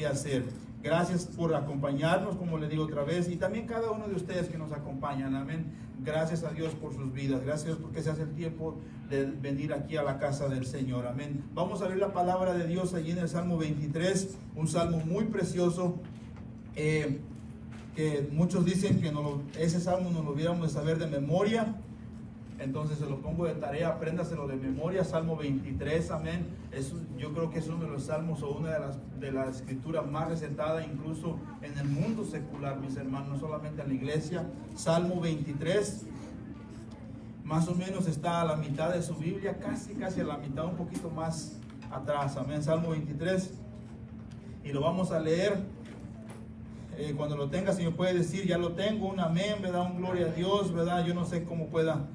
hacer. Gracias por acompañarnos, como le digo otra vez, y también cada uno de ustedes que nos acompañan, amén. Gracias a Dios por sus vidas, gracias porque se hace el tiempo de venir aquí a la casa del Señor, amén. Vamos a ver la palabra de Dios allí en el Salmo 23, un salmo muy precioso, que muchos dicen que ese salmo nos lo hubiéramos de saber de memoria. Entonces se lo pongo de tarea, apréndaselo de memoria, Salmo 23, amén. Yo creo que es uno de los salmos o una de las escrituras más recetadas incluso en el mundo secular, mis hermanos, no solamente en la iglesia. Salmo 23, más o menos está a la mitad de su Biblia, casi a la mitad, un poquito más atrás, amén. Salmo 23, y lo vamos a leer. Cuando lo tenga, si me puede decir, ya lo tengo, un amén, ¿verdad? Un gloria a Dios, ¿verdad? Yo no sé cómo pueda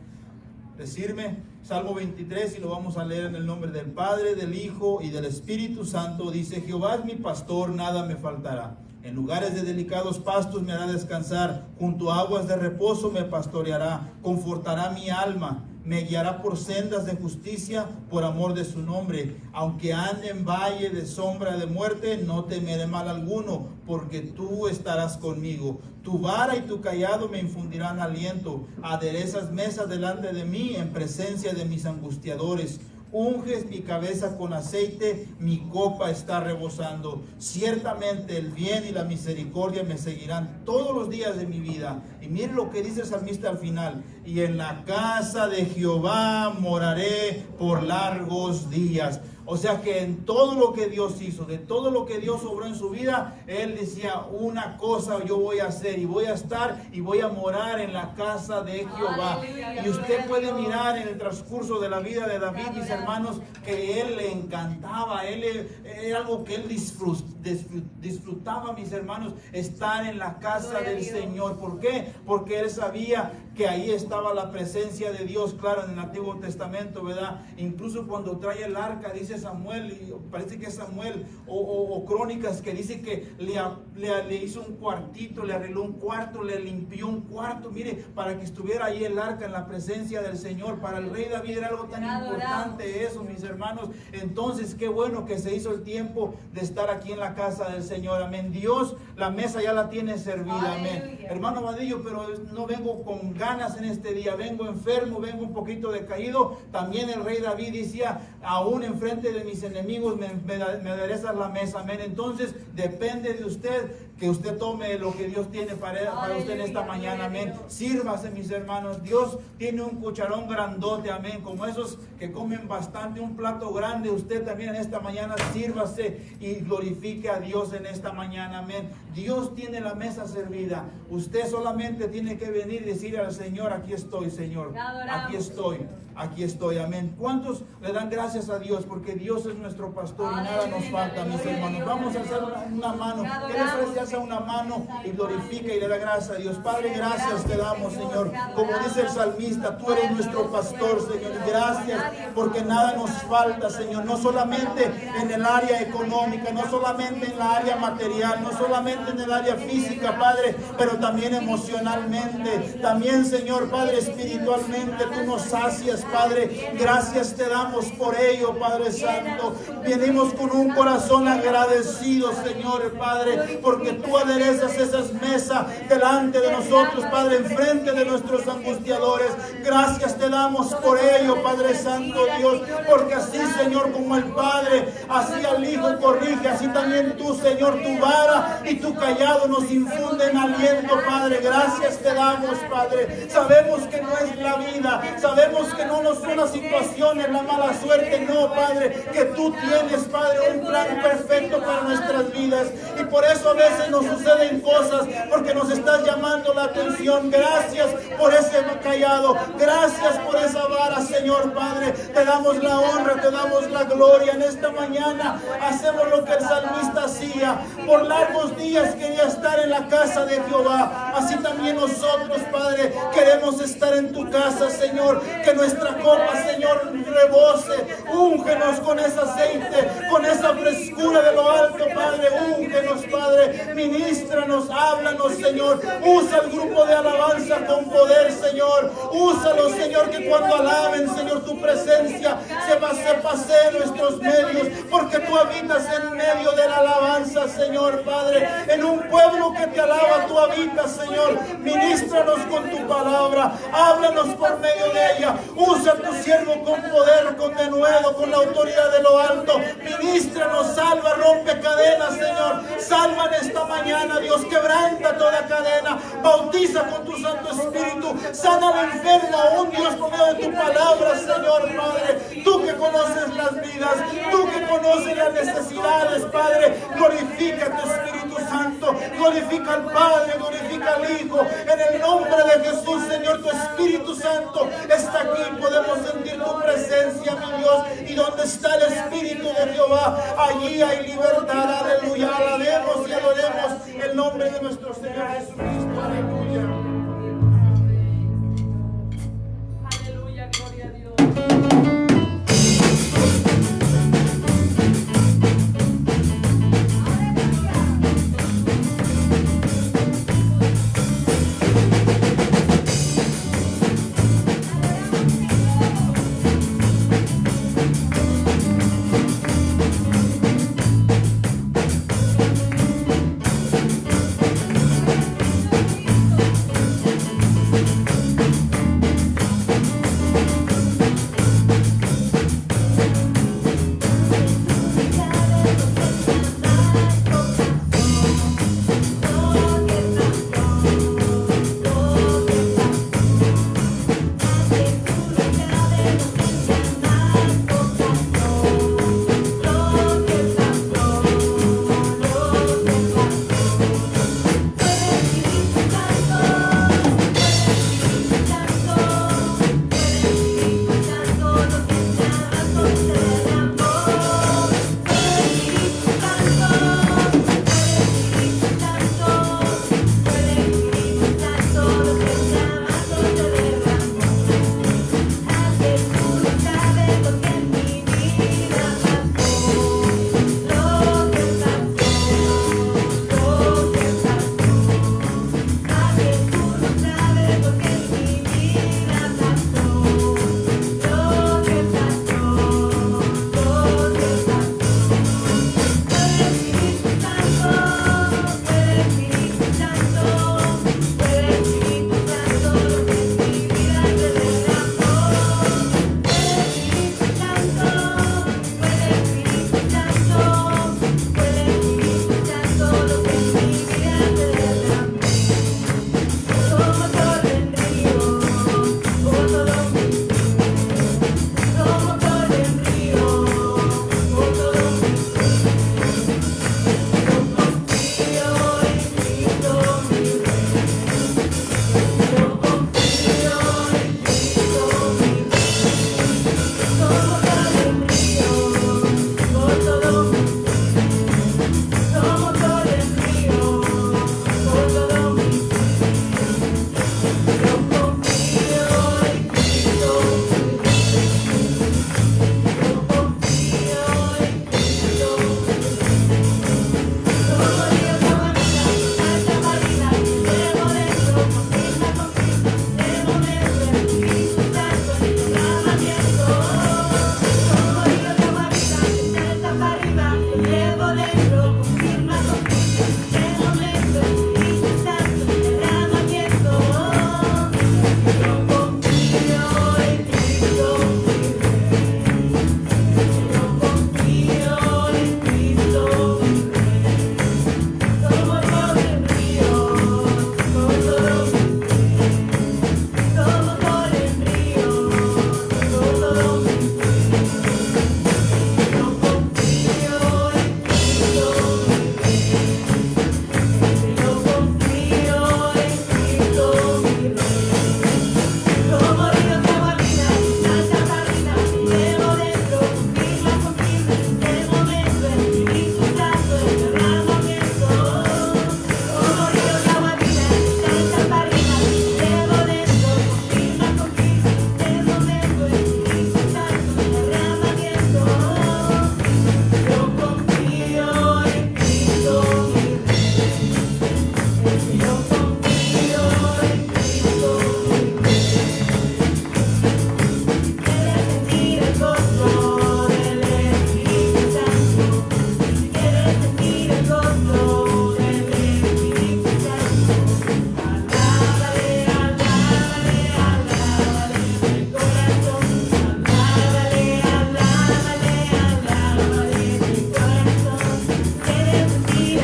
decirme. Salmo 23, y lo vamos a leer en el nombre del Padre, del Hijo y del Espíritu Santo. Dice: Jehová es mi pastor, nada me faltará. En lugares de delicados pastos me hará descansar, junto a aguas de reposo me pastoreará, confortará mi alma. Me guiará por sendas de justicia por amor de su nombre. Aunque ande en valle de sombra de muerte, no temeré mal alguno, porque tú estarás conmigo. Tu vara y tu cayado me infundirán aliento. Aderezas mesa delante de mí en presencia de mis angustiadores. Unges mi cabeza con aceite, mi copa está rebosando. Ciertamente el bien y la misericordia me seguirán todos los días de mi vida. Y mire lo que dice el salmista al final: y en la casa de Jehová moraré por largos días. O sea que en todo lo que Dios hizo, de todo lo que Dios obró en su vida, Él decía: una cosa yo voy a hacer, y voy a estar y voy a morar en la casa de Jehová. Y usted puede mirar en el transcurso de la vida de David, mis hermanos, que él le encantaba, era algo que él disfrutaba, mis hermanos, estar en la casa del Señor. ¿Por qué? Porque él sabía que ahí estaba la presencia de Dios, claro, en el Antiguo Testamento, ¿verdad? Incluso cuando trae el arca, dice Samuel, y parece que es Samuel o Crónicas, que dice que le hizo un cuartito, le arregló un cuarto, le limpió un cuarto, mire, para que estuviera ahí el arca en la presencia del Señor. Para el rey David era algo tan importante eso, mis hermanos. Entonces, qué bueno que se hizo el tiempo de estar aquí en la casa del Señor, amén. Dios, la mesa ya la tiene servida, amén. Hermano Vadillo, pero no vengo con ganas en este día, vengo enfermo, vengo un poquito decaído. También el rey David decía: aún enfrente de mis enemigos me aderezas la mesa, amén. Entonces depende de usted, que usted tome lo que Dios tiene para usted en esta mañana, amén. Sírvase, mis hermanos. Dios tiene un cucharón grandote, amén, como esos que comen bastante, un plato grande. Usted también en esta mañana sírvase y glorifique a Dios en esta mañana, amén. Dios tiene la mesa servida. Usted solamente tiene que venir y decirle al Señor: aquí estoy, Señor, aquí estoy, amén. ¿Cuántos le dan gracias a Dios? Porque Dios es nuestro pastor y nada nos falta, mis hermanos. Vamos a hacer una mano. ¿Qué les parece? Hace una mano y glorifica y le da gracias a Dios. Padre, gracias te damos, Señor. Como dice el salmista, tú eres nuestro pastor, Señor. Gracias porque nada nos falta, Señor. No solamente en el área económica, no solamente en la área material, no solamente en el área física, Padre, pero también emocionalmente. También, Señor, Padre, espiritualmente tú nos sacias, Padre. Gracias te damos por ello, Padre Santo. Venimos con un corazón agradecido, Señor, Padre, porque tú aderezas esas mesas delante de nosotros, Padre, enfrente de nuestros angustiadores. Gracias te damos por ello, Padre Santo Dios, porque así, Señor, como el Padre, así al Hijo corrige, así también tú, Señor, tu vara y tu callado nos infunden aliento, Padre. Gracias te damos, Padre. Sabemos que no es la vida, sabemos que no son las situaciones, la mala suerte, no, Padre, que tú tienes, Padre, un plan perfecto para nuestras vidas, y por eso a veces nos suceden cosas, porque nos estás llamando la atención. Gracias por ese callado, gracias por esa vara, Señor, Padre. Te damos la honra, te damos la gloria en esta mañana. Hacemos lo que el salmista hacía: por largos días quería estar en la casa de Jehová. Así también nosotros, Padre, queremos estar en tu casa, Señor. Que nuestra copa, Señor, rebose. Úngenos con ese aceite, con esa frescura de lo alto, Padre. Úngenos, Padre. Padre. Ministranos, háblanos, Señor. Usa el grupo de alabanza con poder, Señor. Úsalo, Señor, que cuando alaben, Señor, tu presencia se pasee en nuestros medios, porque tú habitas en medio de la alabanza, Señor, Padre. En un pueblo que te alaba, tú habitas, Señor. Ministranos con tu palabra. Háblanos por medio de ella. Usa a tu siervo con poder, con denuedo, con la autoridad de lo alto. Ministranos, salva, rompe cadenas, Señor. Salva en esta mañana, Dios. Quebranta toda cadena. Bautiza con tu Santo Espíritu. Sana al enfermo aún, Dios, por medio de tu palabra, Señor, Padre. Tú que conoces las vidas, tú que conoces las necesidades, Padre. Glorifica a tu Espíritu Santo. Glorifica al Padre, glorifica al Hijo. En el nombre de Jesús, Señor, tu Espíritu Santo está aquí. Podemos sentir tu presencia, mi Dios. Y donde está el Espíritu de Jehová, allí hay libertad. Aleluya. Alabemos y adoremos el nombre de nuestro Señor Jesucristo. Aleluya. Aleluya, gloria a Dios.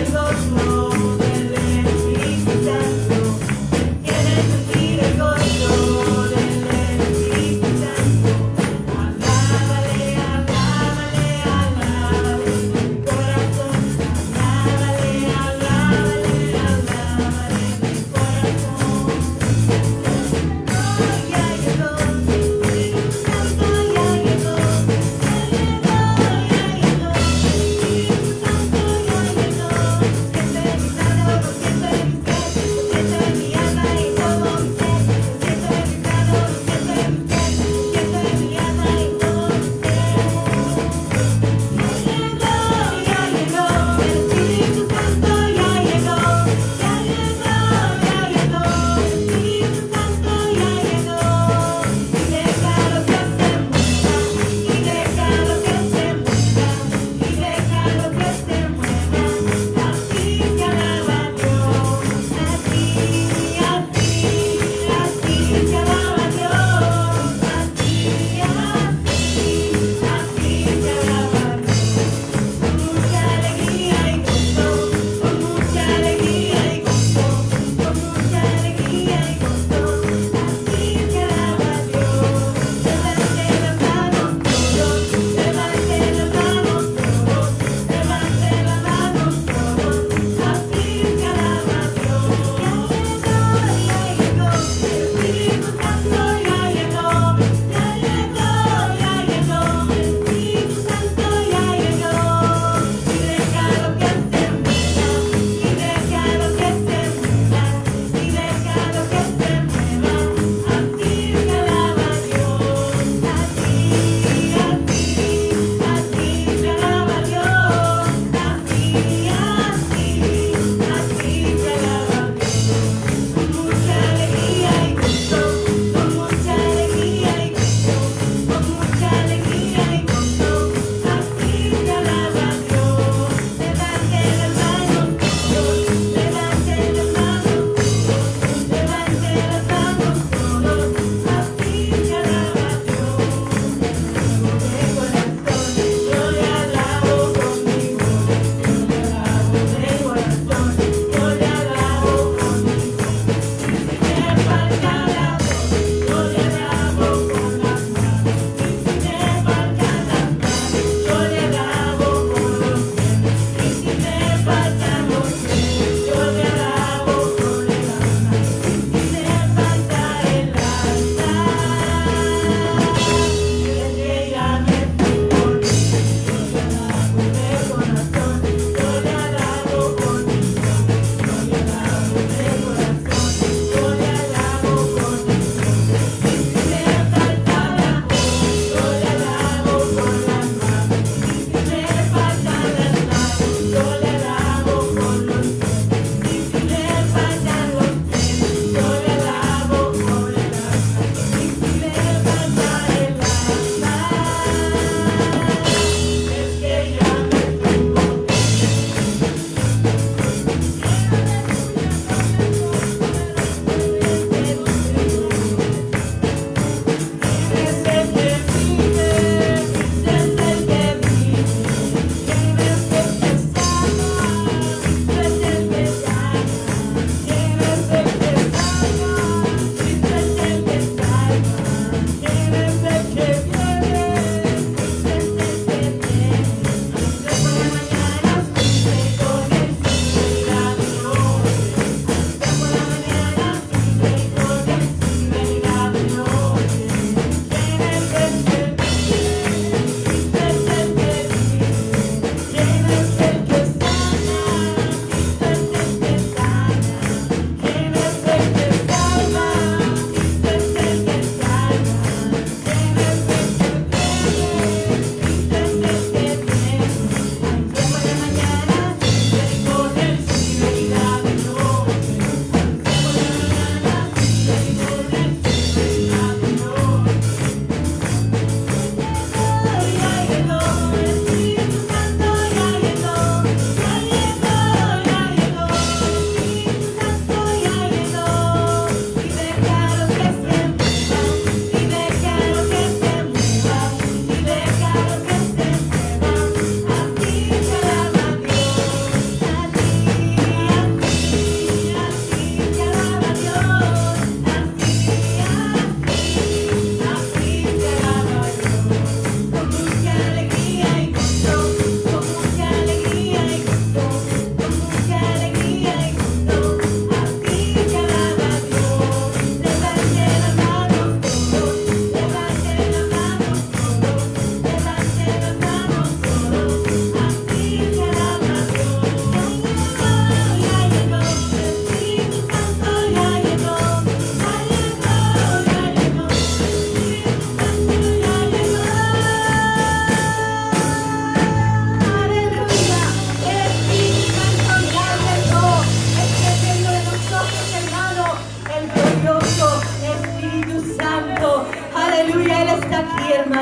el gozo del Espíritu Santo. Quieres sentir el gozo del Espíritu Santo. Alábale, alábale, alábale mi corazón. Alábale, alábale, alábale mi corazón. Ya llegó, Espíritu Santo ya llegó. Ya llegó, Espíritu Santo ya llegó.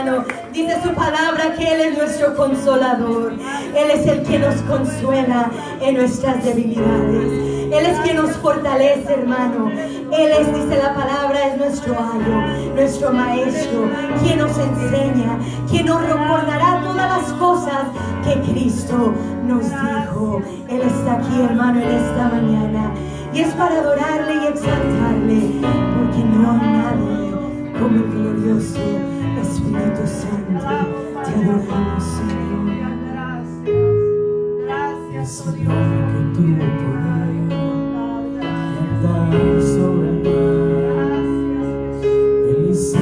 hermano. Dice su palabra que Él es nuestro consolador. Él es el que nos consuela en nuestras debilidades. Él es quien nos fortalece, hermano. Él es, dice la palabra, es nuestro ayo, nuestro maestro, quien nos enseña, quien nos recordará todas las cosas que Cristo nos dijo. Él está aquí, hermano, en esta mañana. Y es para adorarle y exaltarle, porque no hay nadie como el glorioso Espíritu Santo. Te adoramos, Señor. Gracias, oh Señor, Dios. que tuvo poder de andar sobre el mar. Él es el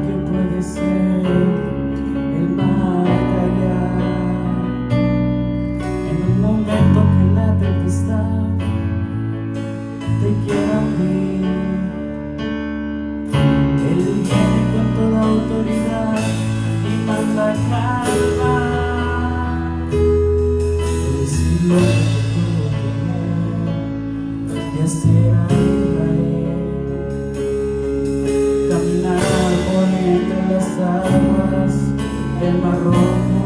que puede ser el mar callar. En un momento que la tempestad te quiera hundir, Él viene con toda autoridad y manda calma. Él es el Dios que tuvo poder de hacer a Israel caminar por entre las aguas del Mar Rojo.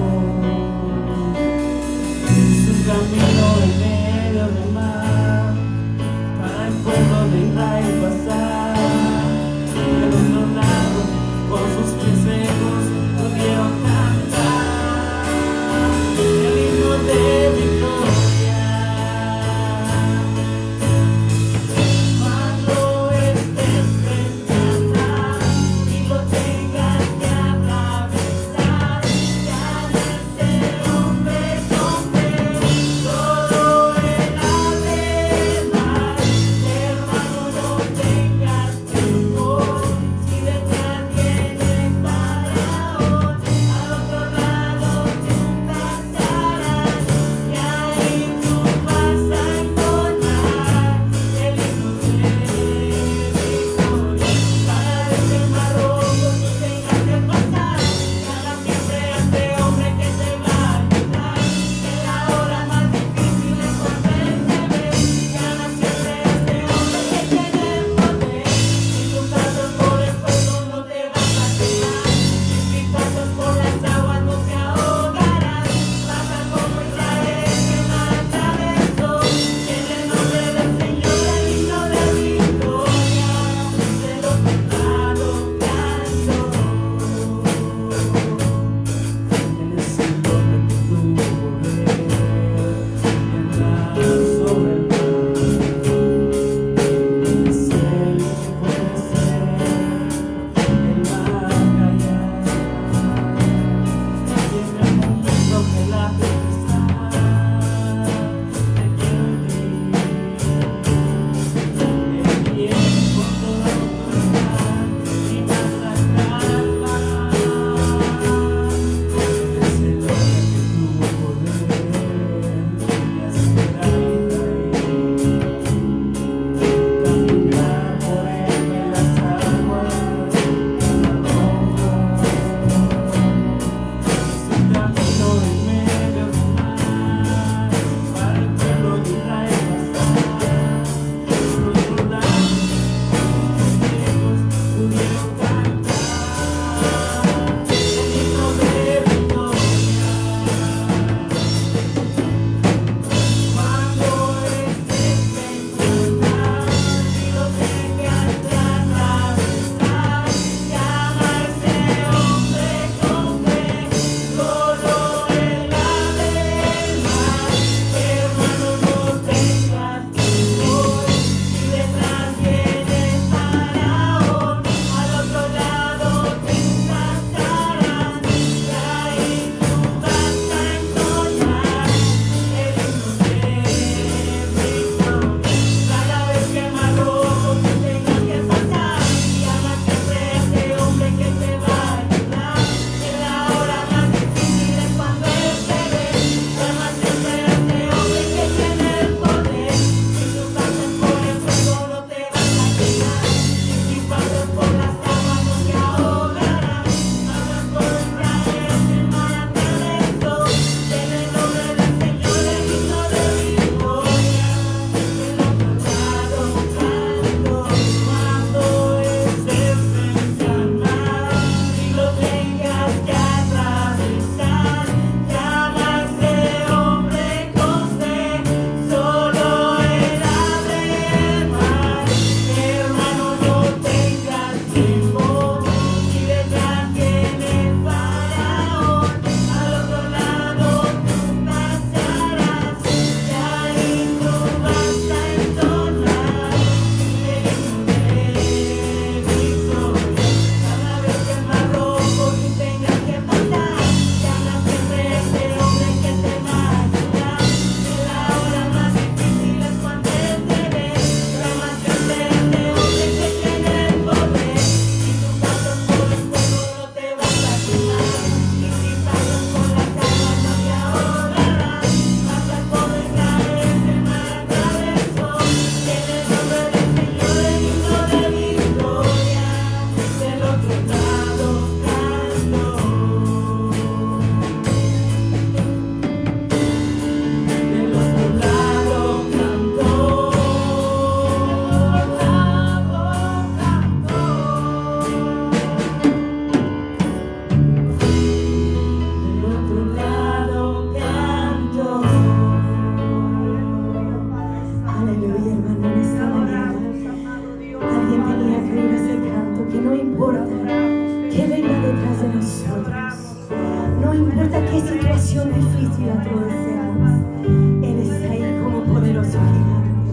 Hizo un camino en medio del mar para el pueblo de Israel pasar. Del otro lado, con sus pies secos, pudieron cantar el himno de victoria. Cuando estés frente atrás y lo tengas que atravesar, te importa qué situación difícil atravesemos, Él está ahí como poderoso gigante.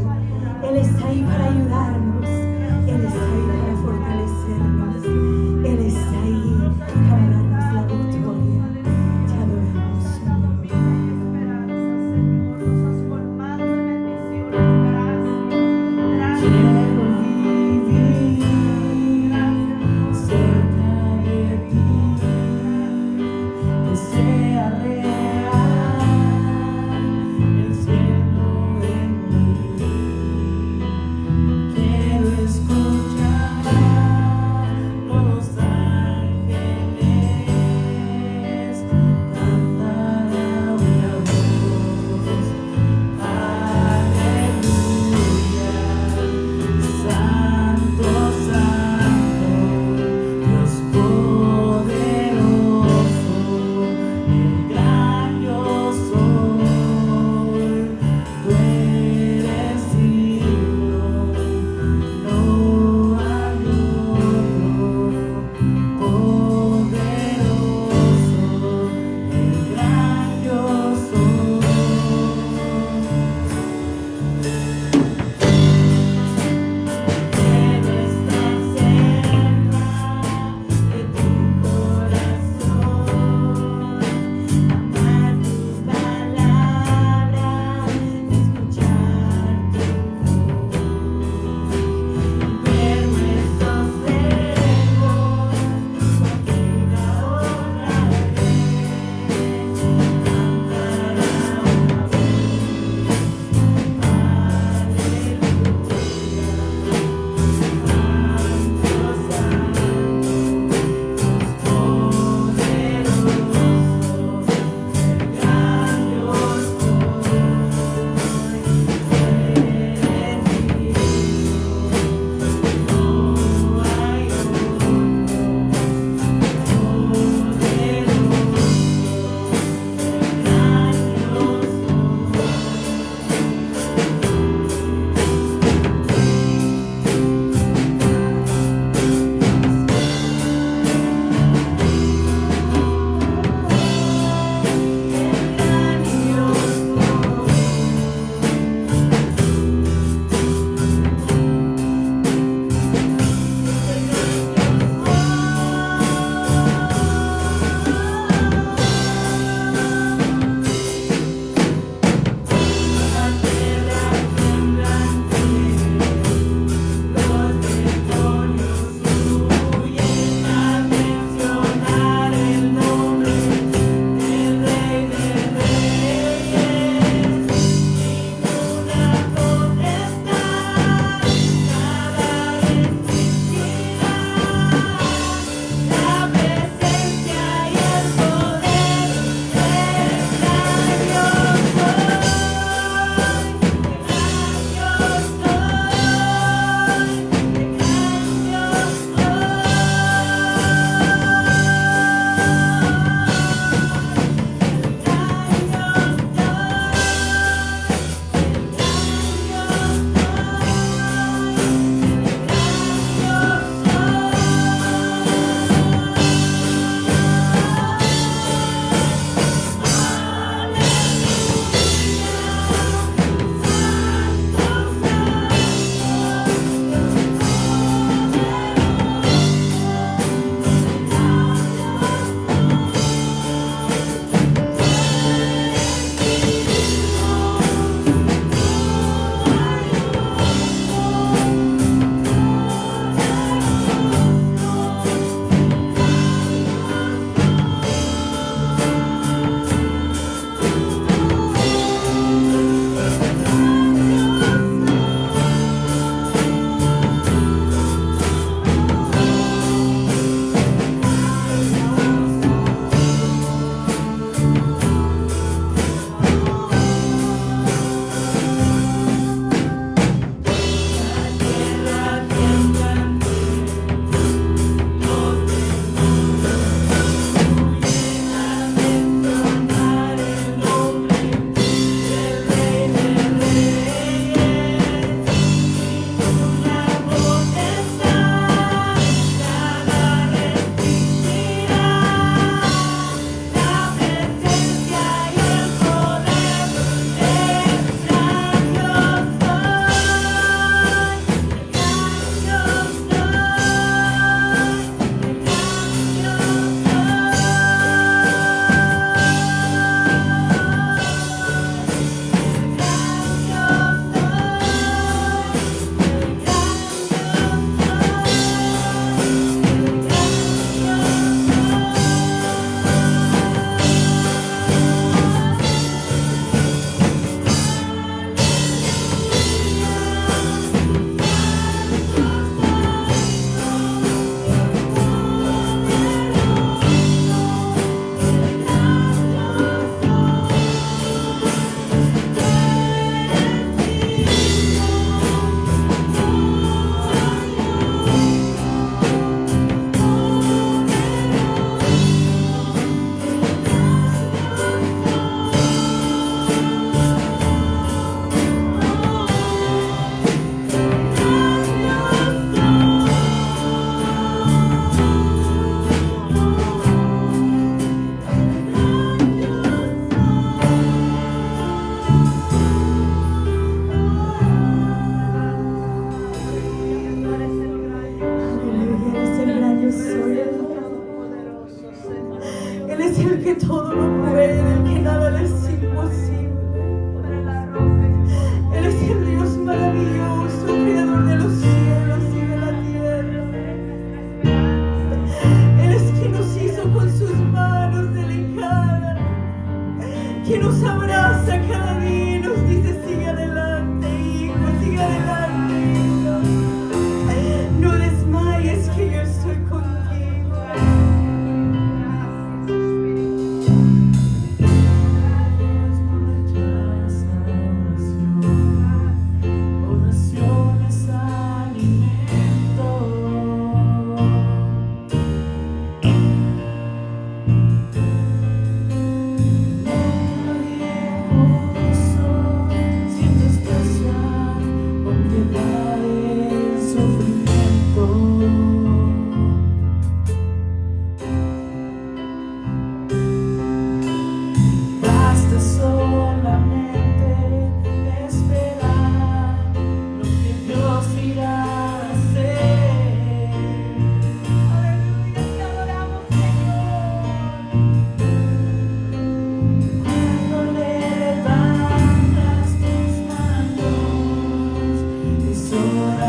Él está ahí para ayudarnos. Él está ahí para fortalecernos. Él está ahí para darnos la victoria. Te adoramos, Señor. Quiero vivir cerca de ti, que sea real piedad el sufrimiento. Basta solamente esperar lo que Dios irá a hacer. Aleluya, te adoramos, Señor. Cuando levantas tus manos, es hora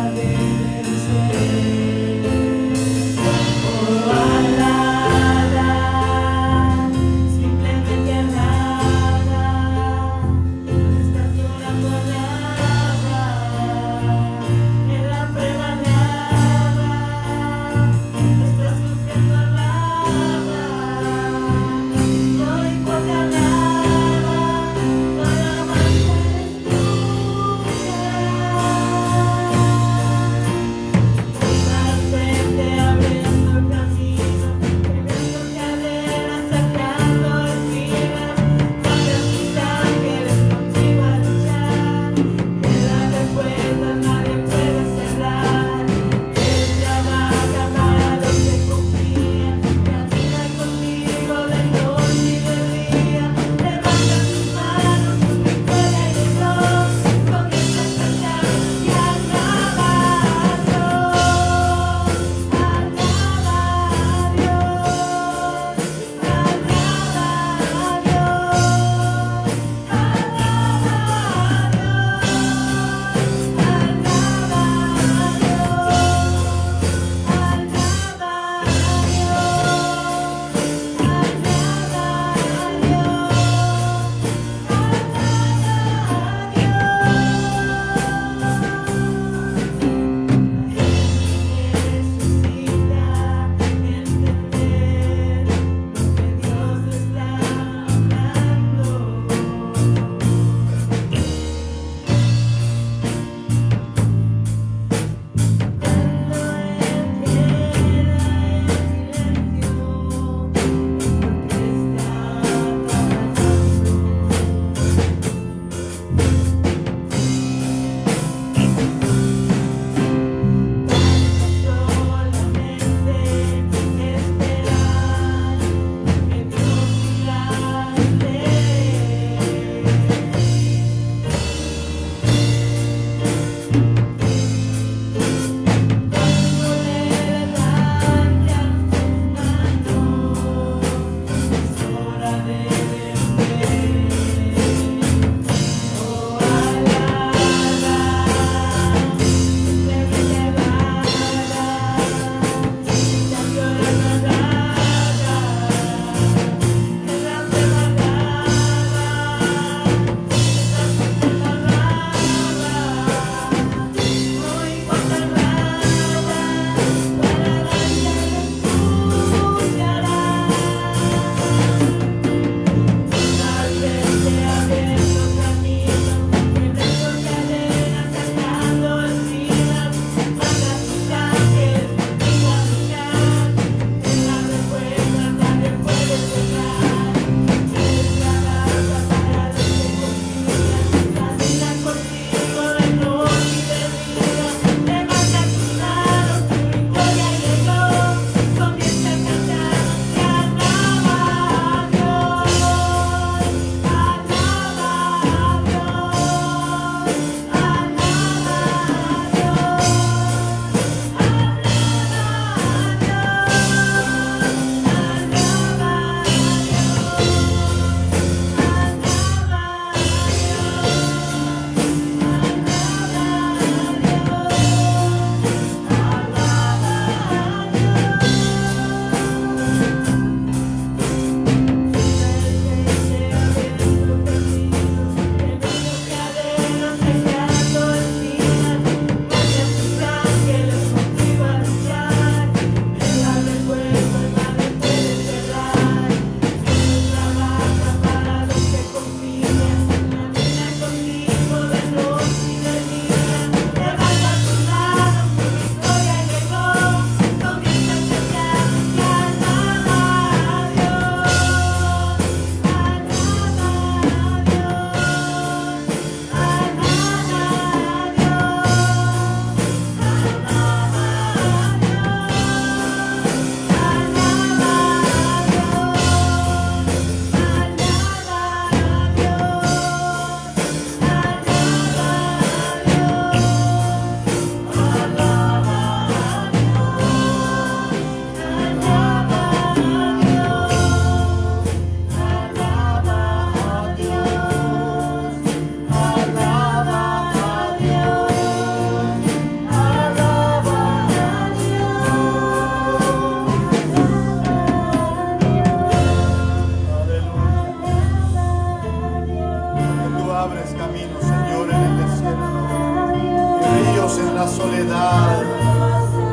adoramos en la soledad.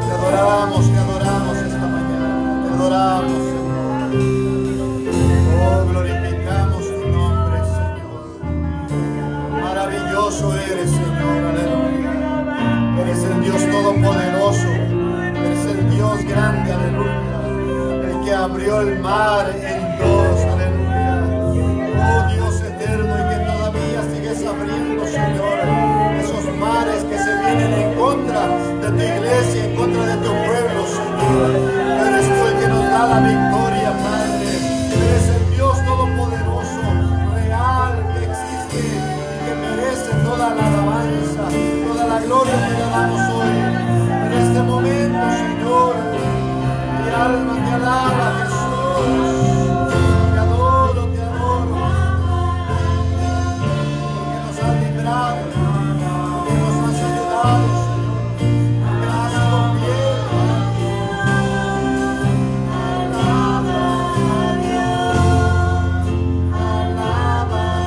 Te adoramos esta mañana. Te adoramos, Señor. Oh, glorificamos tu nombre, Señor. Maravilloso eres, Señor. Aleluya. Eres el Dios todopoderoso. Eres el Dios grande, aleluya. El que abrió el mar en dos, aleluya. Oh, Dios eterno, y que todavía sigues abriendo, Señor, esos mares que se vienen en contra de tu iglesia, en contra de tu pueblo, Señor. Eres tú el que nos da la victoria, Padre. Eres el Dios todopoderoso, real, que existe y que merece toda la alabanza, toda la gloria que le damos hoy. En este momento, Señor, mi alma te alaba, Jesús. Te adoro, te adoro. Porque nos has librado, porque nos has ayudado, Señor. Porque has sido fiel. Alaba a Dios. Alaba a Dios. Alaba a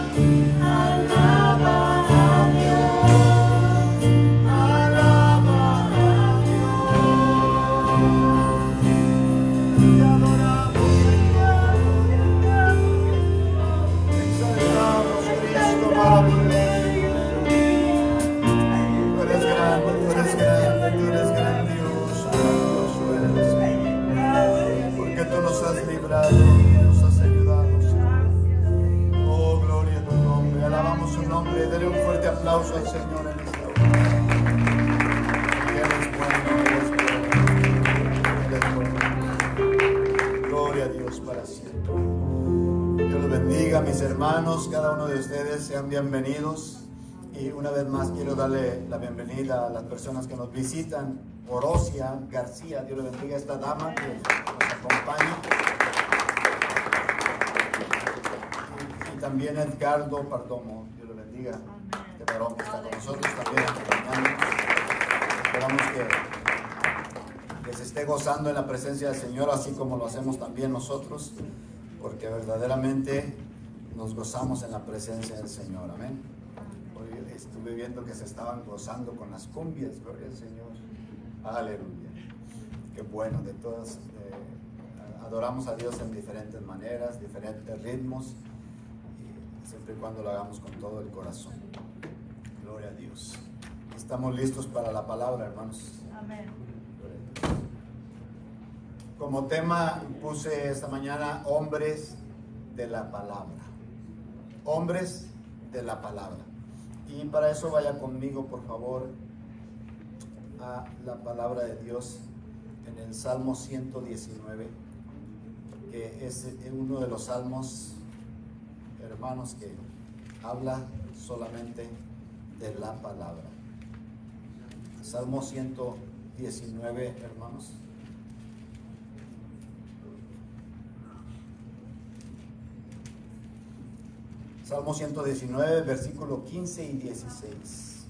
Dios. Alaba a Dios. Te adoramos, te exaltamos, Cristo maravilloso. Tú eres grande, tú eres grande, tú eres grandioso, grandioso eres, porque tú nos has librado, nos has ayudado, Señor. Oh, gloria a tu nombre, alabamos su nombre, dale un fuerte aplauso al Señor en esta hora. Él es bueno, Él es bueno. Gloria a Dios para siempre. Dios los bendiga, mis hermanos, cada uno de ustedes sean bienvenidos. Y una vez más quiero darle la bienvenida a las personas que nos visitan. Orosia García, Dios le bendiga a esta dama que nos acompaña. Y también Edgardo Pardomo, Dios le bendiga. Este varón que está con nosotros también acompañándonos. Esperamos que se esté gozando en la presencia del Señor, así como lo hacemos también nosotros, porque verdaderamente nos gozamos en la presencia del Señor. Amén. Hoy estuve viendo que se estaban gozando con las cumbias, gloria al Señor. Aleluya. Qué bueno, de todas. Adoramos a Dios en diferentes maneras, diferentes ritmos, y siempre y cuando lo hagamos con todo el corazón. Gloria a Dios. Estamos listos para la palabra, hermanos. Amén. Como tema puse esta mañana hombres de la palabra. Hombres de la palabra. Y para eso vaya conmigo, por favor, a la palabra de Dios en el Salmo 119, que es uno de los salmos, hermanos, que habla solamente de la palabra. Salmo 119, hermanos. Salmo 119, versículo 15 y 16.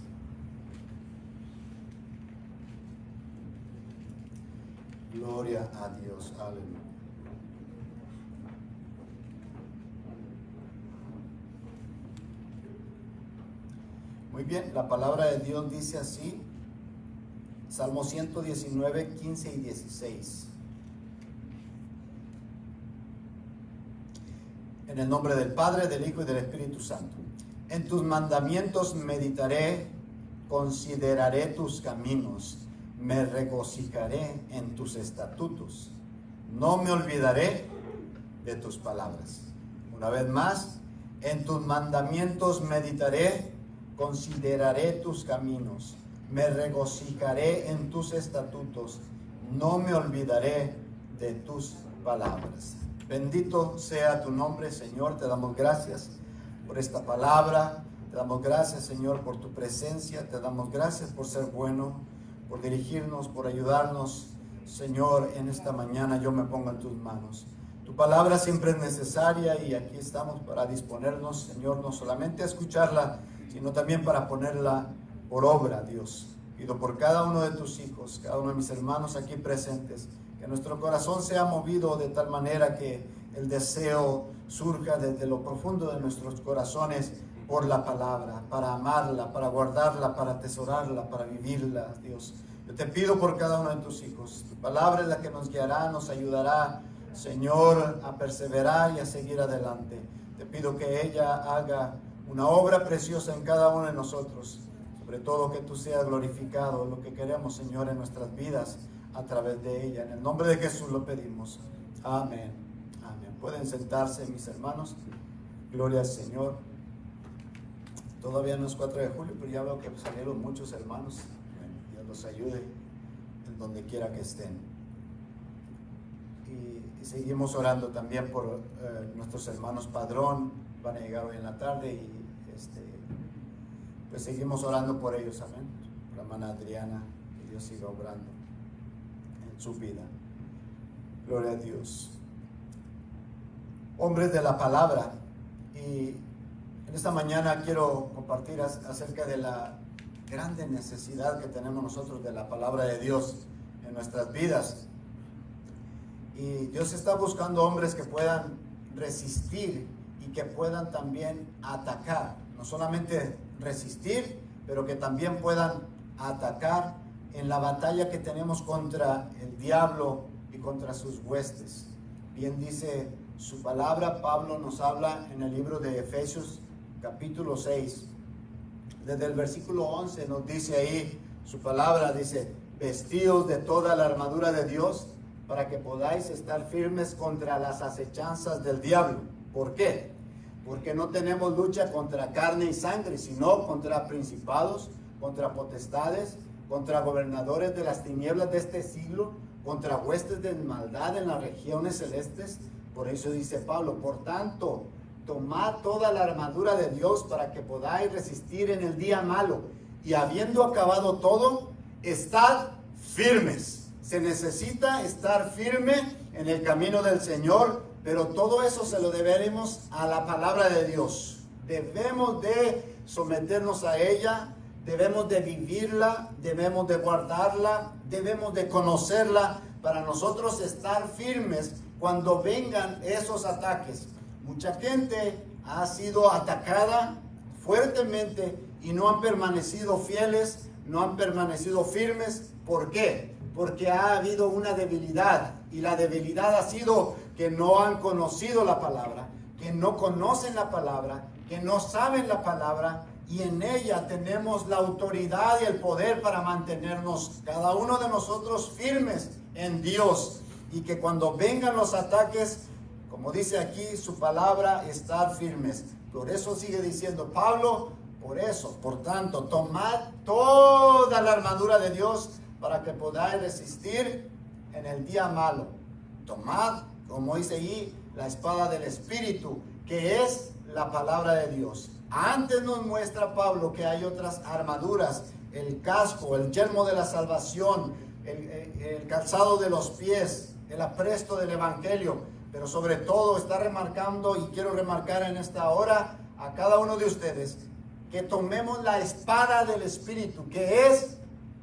Gloria a Dios, aleluya. Muy bien, la palabra de Dios dice así, Salmo 119, 15 y 16. En el nombre del Padre, del Hijo y del Espíritu Santo. En tus mandamientos meditaré, consideraré tus caminos, me regocijaré en tus estatutos. No me olvidaré de tus palabras. Una vez más, en tus mandamientos meditaré, consideraré tus caminos, me regocijaré en tus estatutos. No me olvidaré de tus palabras. Bendito sea tu nombre, Señor. Te damos gracias por esta palabra. Te damos gracias, Señor, por tu presencia. Te damos gracias por ser bueno, por dirigirnos, por ayudarnos. Señor, en esta mañana yo me pongo en tus manos. Tu palabra siempre es necesaria y aquí estamos para disponernos, Señor, no solamente a escucharla, sino también para ponerla por obra, Dios. Pido por cada uno de tus hijos, cada uno de mis hermanos aquí presentes, que nuestro corazón sea movido de tal manera que el deseo surja desde lo profundo de nuestros corazones por la palabra, para amarla, para guardarla, para atesorarla, para vivirla, Dios. Yo te pido por cada uno de tus hijos. Tu palabra es la que nos guiará, nos ayudará, Señor, a perseverar y a seguir adelante. Te pido que ella haga una obra preciosa en cada uno de nosotros. Sobre todo que tú seas glorificado, lo que queremos, Señor, en nuestras vidas a través de ella. En el nombre de Jesús lo pedimos. Amén. Amén. Pueden sentarse, mis hermanos. Gloria al Señor. Todavía no es 4 de julio, pero ya veo que salieron muchos hermanos. Dios los ayude en donde quiera que estén. Y seguimos orando también por nuestros hermanos Padrón. Van a llegar hoy en la tarde y pues seguimos orando por ellos. Amén. Por la hermana Adriana, que Dios siga obrando en su vida. Gloria a Dios. Hombres de la palabra. Y en esta mañana quiero compartir acerca de la grande necesidad que tenemos nosotros de la palabra de Dios en nuestras vidas. Y Dios está buscando hombres que puedan resistir y que puedan también atacar. No solamente resistir, pero que también puedan atacar en la batalla que tenemos contra el diablo y contra sus huestes. Bien dice su palabra, Pablo nos habla en el libro de Efesios capítulo 6, desde el versículo 11 nos dice ahí, su palabra dice, vestidos de toda la armadura de Dios para que podáis estar firmes contra las acechanzas del diablo. ¿Por qué? Porque no tenemos lucha contra carne y sangre, sino contra principados, contra potestades, contra gobernadores de las tinieblas de este siglo, contra huestes de maldad en las regiones celestes. Por eso dice Pablo, por tanto, tomad toda la armadura de Dios para que podáis resistir en el día malo. Y habiendo acabado todo, estad firmes. Se necesita estar firme en el camino del Señor, pero todo eso se lo deberemos a la palabra de Dios. Debemos de someternos a ella, debemos de vivirla, debemos de guardarla, debemos de conocerla para nosotros estar firmes cuando vengan esos ataques. Mucha gente ha sido atacada fuertemente y no han permanecido fieles, no han permanecido firmes. ¿Por qué? Porque ha habido una debilidad, y la debilidad ha sido que no han conocido la palabra, que no conocen la palabra, que no saben la palabra, y en ella tenemos la autoridad y el poder para mantenernos cada uno de nosotros firmes en Dios, y que cuando vengan los ataques, como dice aquí su palabra, estar firmes. Por eso sigue diciendo Pablo, por tanto, tomad toda la armadura de Dios para que podáis resistir en el día malo. Tomad, como dice ahí, la espada del Espíritu, que es la palabra de Dios. Antes nos muestra Pablo que hay otras armaduras, el casco, el yelmo de la salvación, el calzado de los pies, el apresto del Evangelio, pero sobre todo está remarcando, y quiero remarcar en esta hora a cada uno de ustedes, que tomemos la espada del Espíritu, que es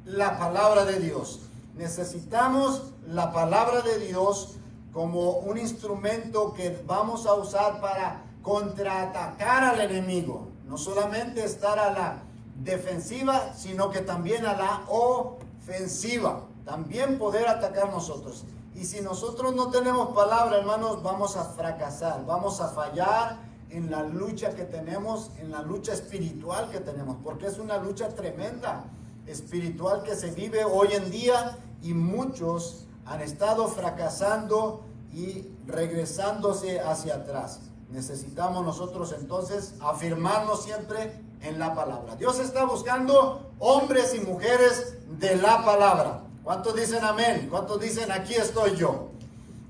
la palabra de Dios. Necesitamos la palabra de Dios como un instrumento que vamos a usar para contraatacar al enemigo. No solamente estar a la defensiva, sino que también a la ofensiva. También poder atacar nosotros. Y si nosotros no tenemos palabra, hermanos, vamos a fracasar, vamos a fallar en la lucha que tenemos, en la lucha espiritual que tenemos, porque es una lucha tremenda espiritual que se vive hoy en día, y muchos han estado fracasando y regresándose hacia atrás. Necesitamos nosotros entonces afirmarnos siempre en la palabra. Dios está buscando hombres y mujeres de la palabra. ¿Cuántos dicen amén? ¿Cuántos dicen aquí estoy yo?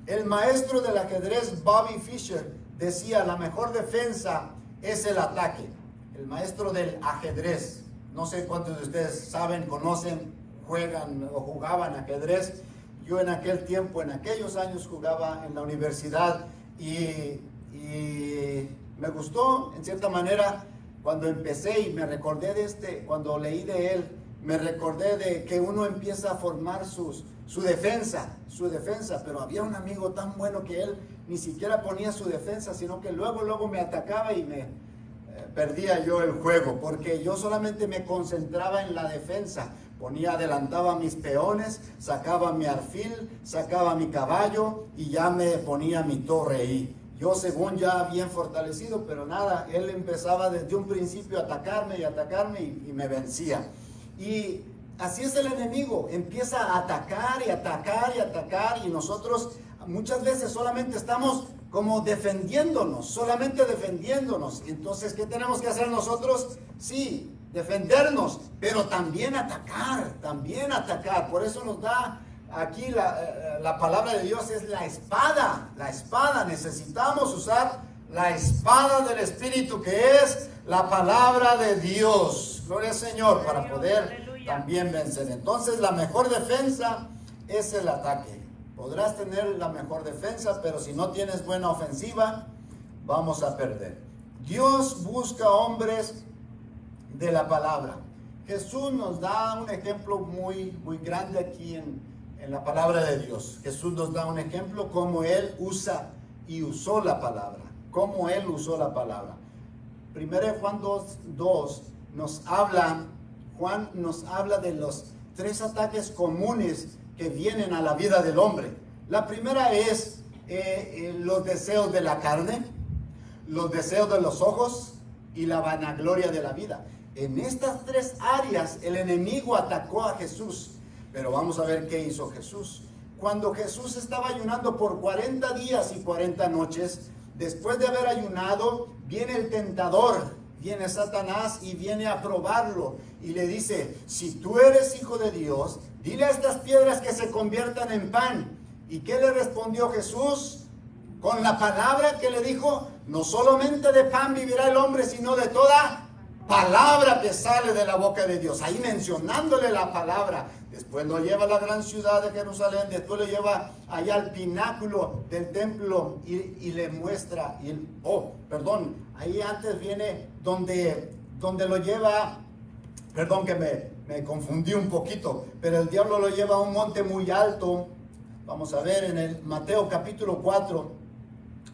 El maestro del ajedrez Bobby Fischer decía, la mejor defensa es el ataque. El maestro del ajedrez. No sé cuántos de ustedes saben, conocen, juegan o jugaban ajedrez. Yo en aquel tiempo, en aquellos años, jugaba en la universidad y me gustó en cierta manera cuando empecé, y me recordé de cuando leí de él, me recordé de que uno empieza a formar su defensa, pero había un amigo tan bueno que él ni siquiera ponía su defensa, sino que luego me atacaba y perdía yo el juego, porque yo solamente me concentraba en la defensa. Adelantaba mis peones, sacaba mi alfil, sacaba mi caballo y ya me ponía mi torre ahí. Yo según ya bien fortalecido, pero nada, él empezaba desde un principio a atacarme y me vencía. Y así es el enemigo, empieza a atacar y atacar y atacar, y nosotros muchas veces solamente estamos como defendiéndonos, solamente defendiéndonos. Entonces, ¿qué tenemos que hacer nosotros? Sí, defendernos, pero también atacar, también atacar. Por eso nos da aquí la palabra de Dios, es la espada, necesitamos usar la espada del Espíritu, que es la palabra de Dios. Gloria al Señor, para poder también vencer. Entonces, la mejor defensa es el ataque. Podrás tener la mejor defensa, pero si no tienes buena ofensiva, vamos a perder. Dios busca hombres de la palabra. Jesús nos da un ejemplo muy grande aquí en la palabra de Dios. Jesús nos da un ejemplo cómo Él usa y usó la palabra. Cómo Él usó la palabra. Primero Juan 2 Juan nos habla de los 3 ataques comunes que vienen a la vida del hombre. La primera es los deseos de la carne, los deseos de los ojos y la vanagloria de la vida. En estas 3 áreas el enemigo atacó a Jesús. Pero vamos a ver qué hizo Jesús. Cuando Jesús estaba ayunando por 40 días y 40 noches, después de haber ayunado, viene el tentador, viene Satanás y viene a probarlo. Y le dice, si tú eres hijo de Dios, dile a estas piedras que se conviertan en pan. ¿Y qué le respondió Jesús? Con la palabra que le dijo, no solamente de pan vivirá el hombre, sino de toda palabra que sale de la boca de Dios. Ahí mencionándole la palabra. Después lo lleva a la gran ciudad de Jerusalén, después lo lleva allá al pináculo del templo y le muestra, ahí antes viene donde lo lleva, perdón que me confundí un poquito, pero el diablo lo lleva a un monte muy alto. Vamos a ver en el Mateo capítulo 4,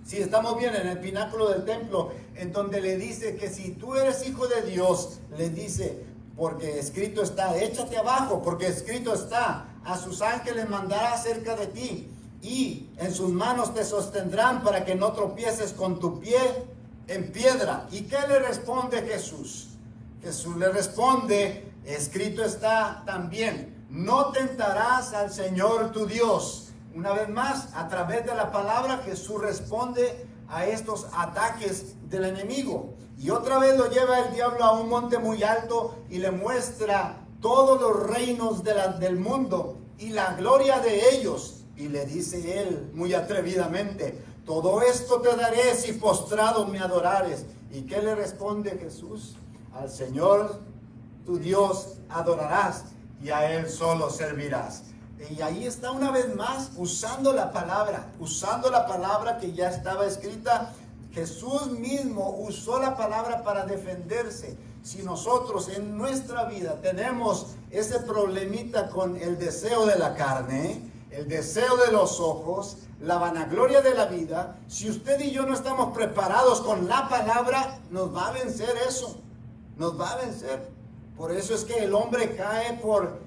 si estamos bien, en el pináculo del templo, en donde le dice que si tú eres hijo de Dios, le dice, porque escrito está, échate abajo, porque escrito está, a sus ángeles mandará cerca de ti, y en sus manos te sostendrán para que no tropieces con tu pie en piedra. ¿Y qué le responde Jesús? Jesús le responde, escrito está también, no tentarás al Señor tu Dios. Una vez más, a través de la palabra, Jesús responde a estos ataques del enemigo. Y otra vez lo lleva el diablo a un monte muy alto y le muestra todos los reinos del mundo y la gloria de ellos. Y le dice él muy atrevidamente, todo esto te daré si postrado me adorares. ¿Y qué le responde Jesús? Al Señor tu Dios adorarás y a Él solo servirás. Y ahí está una vez más usando la palabra que ya estaba escrita. Jesús mismo usó la palabra para defenderse. Si nosotros en nuestra vida tenemos ese problemita con el deseo de la carne, el deseo de los ojos, la vanagloria de la vida, si usted y yo no estamos preparados con la palabra, nos va a vencer eso, nos va a vencer. Por eso es que el hombre cae por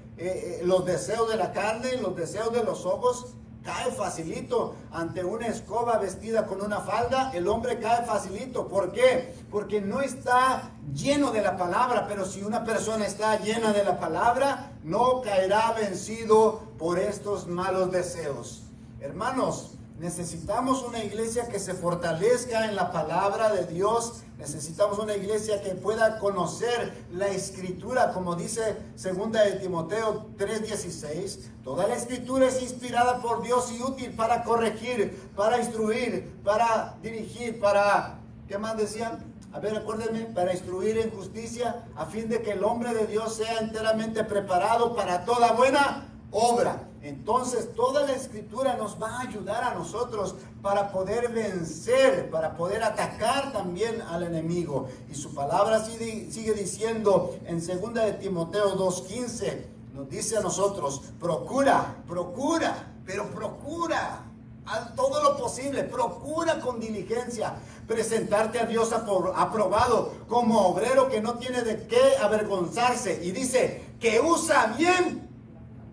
los deseos de la carne, los deseos de los ojos, cae facilito. Ante una escoba vestida con una falda, el hombre cae facilito. ¿Por qué? Porque no está lleno de la palabra. Pero si una persona está llena de la palabra, no caerá vencido por estos malos deseos. Hermanos, necesitamos una iglesia que se fortalezca en la palabra de Dios. Necesitamos una iglesia que pueda conocer la Escritura, como dice 2 de Timoteo 3:16. Toda la Escritura es inspirada por Dios y útil para corregir, para instruir, para dirigir, para... ¿Qué más decían? A ver, acuérdenme, para instruir en justicia, a fin de que el hombre de Dios sea enteramente preparado para toda buena obra. Entonces toda la Escritura nos va a ayudar a nosotros para poder vencer, para poder atacar también al enemigo. Y su palabra sigue diciendo en 2 de Timoteo 2:15, nos dice a nosotros, procura, Haz todo lo posible, procura con diligencia presentarte a Dios aprobado como obrero que no tiene de qué avergonzarse. Y dice que usa bien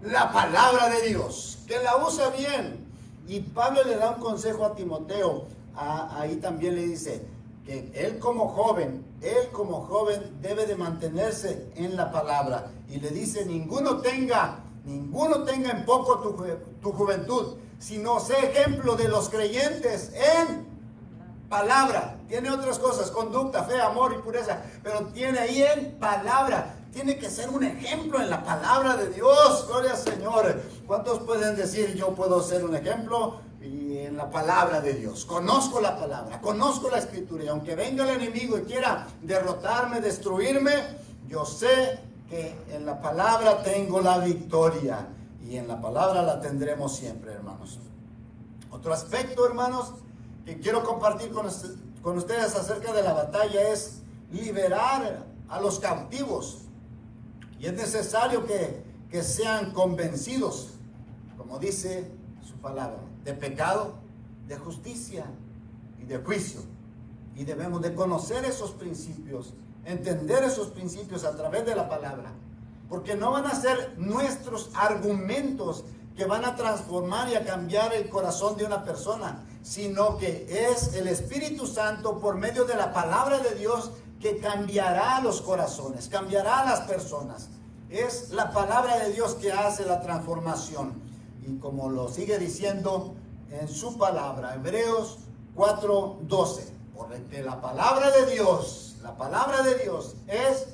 la palabra de Dios, que la usa bien. Y Pablo le da un consejo a Timoteo, ahí también le dice que él como joven debe de mantenerse en la palabra. Y le dice, ninguno tenga en poco tu juventud, sino sé ejemplo de los creyentes en palabra. Tiene otras cosas, conducta, fe, amor y pureza, pero tiene ahí en palabra. Tiene que ser un ejemplo en la palabra de Dios. Gloria al Señor. ¿Cuántos pueden decir, yo puedo ser un ejemplo y en la palabra de Dios? Conozco la palabra, conozco la escritura, y aunque venga el enemigo y quiera derrotarme, destruirme, yo sé que en la palabra tengo la victoria, y en la palabra la tendremos siempre, hermanos. Otro aspecto, hermanos, que quiero compartir con ustedes acerca de la batalla es liberar a los cautivos. Y es necesario que sean convencidos, como dice su palabra, de pecado, de justicia y de juicio. Y debemos de conocer esos principios, entender esos principios a través de la palabra. Porque no van a ser nuestros argumentos que van a transformar y a cambiar el corazón de una persona, sino que es el Espíritu Santo por medio de la palabra de Dios que cambiará los corazones, cambiará a las personas. Es la palabra de Dios que hace la transformación. Y como lo sigue diciendo en su palabra, Hebreos 4:12, porque la palabra de Dios es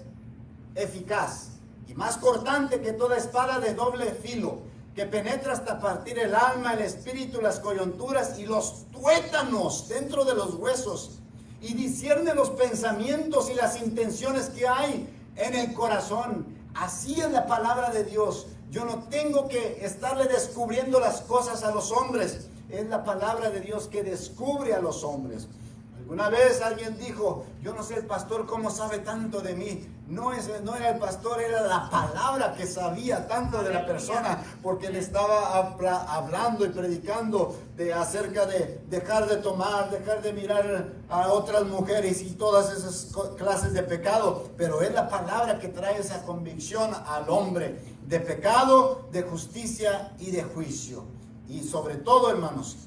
eficaz y más cortante que toda espada de doble filo, que penetra hasta partir el alma, el espíritu, las coyunturas y los tuétanos dentro de los huesos, y discierne los pensamientos y las intenciones que hay en el corazón. Así es la palabra de Dios. Yo no tengo que estarle descubriendo las cosas a los hombres. Es la palabra de Dios que descubre a los hombres. Alguna vez alguien dijo, yo no sé el pastor cómo sabe tanto de mí. No era el pastor, era la palabra que sabía tanto de la persona, porque le estaba hablando y predicando acerca de dejar de tomar, dejar de mirar a otras mujeres y todas esas clases de pecado. Pero es la palabra que trae esa convicción al hombre de pecado, de justicia y de juicio. Y sobre todo, hermanos,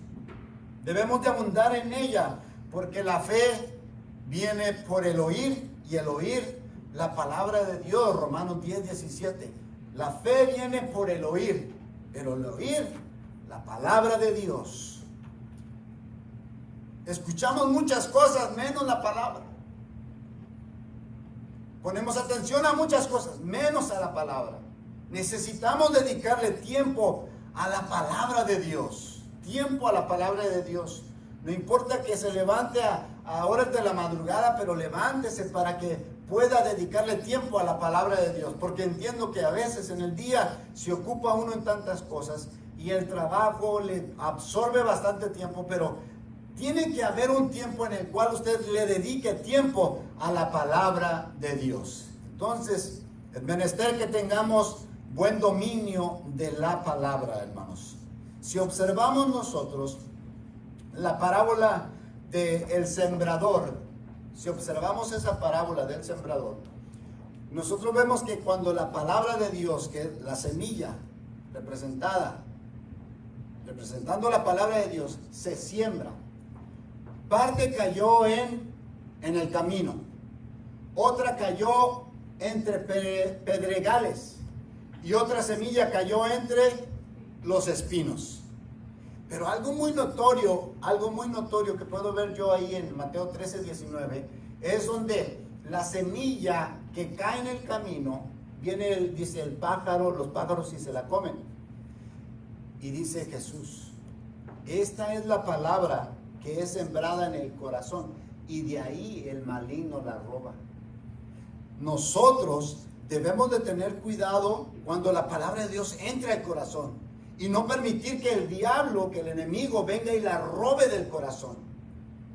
debemos de abundar en ella, porque la fe viene por el oír, y el oír la palabra de Dios. Romanos 10:17. La fe viene por el oír, pero el oír la palabra de Dios. Escuchamos muchas cosas menos la palabra. Ponemos atención a muchas cosas menos a la palabra. Necesitamos dedicarle tiempo a la palabra de Dios. Tiempo a la palabra de Dios. No importa que se levante a horas de la madrugada, pero levántese para que pueda dedicarle tiempo a la palabra de Dios. Porque entiendo que a veces en el día se ocupa uno en tantas cosas y el trabajo le absorbe bastante tiempo, pero tiene que haber un tiempo en el cual usted le dedique tiempo a la palabra de Dios. Entonces, es menester que tengamos buen dominio de la palabra, hermanos. Si observamos nosotros la parábola del sembrador, si observamos esa parábola del sembrador, nosotros vemos que cuando la palabra de Dios, que es la semilla representando la palabra de Dios, se siembra, parte cayó en el camino, otra cayó entre pedregales, y otra semilla cayó entre los espinos. Pero algo muy notorio que puedo ver yo ahí en Mateo 13:19, es donde la semilla que cae en el camino, dice el pájaro, los pájaros sí se la comen. Y dice Jesús, esta es la palabra que es sembrada en el corazón, y de ahí el maligno la roba. Nosotros debemos de tener cuidado cuando la palabra de Dios entra al corazón, y no permitir que el diablo, que el enemigo venga y la robe del corazón.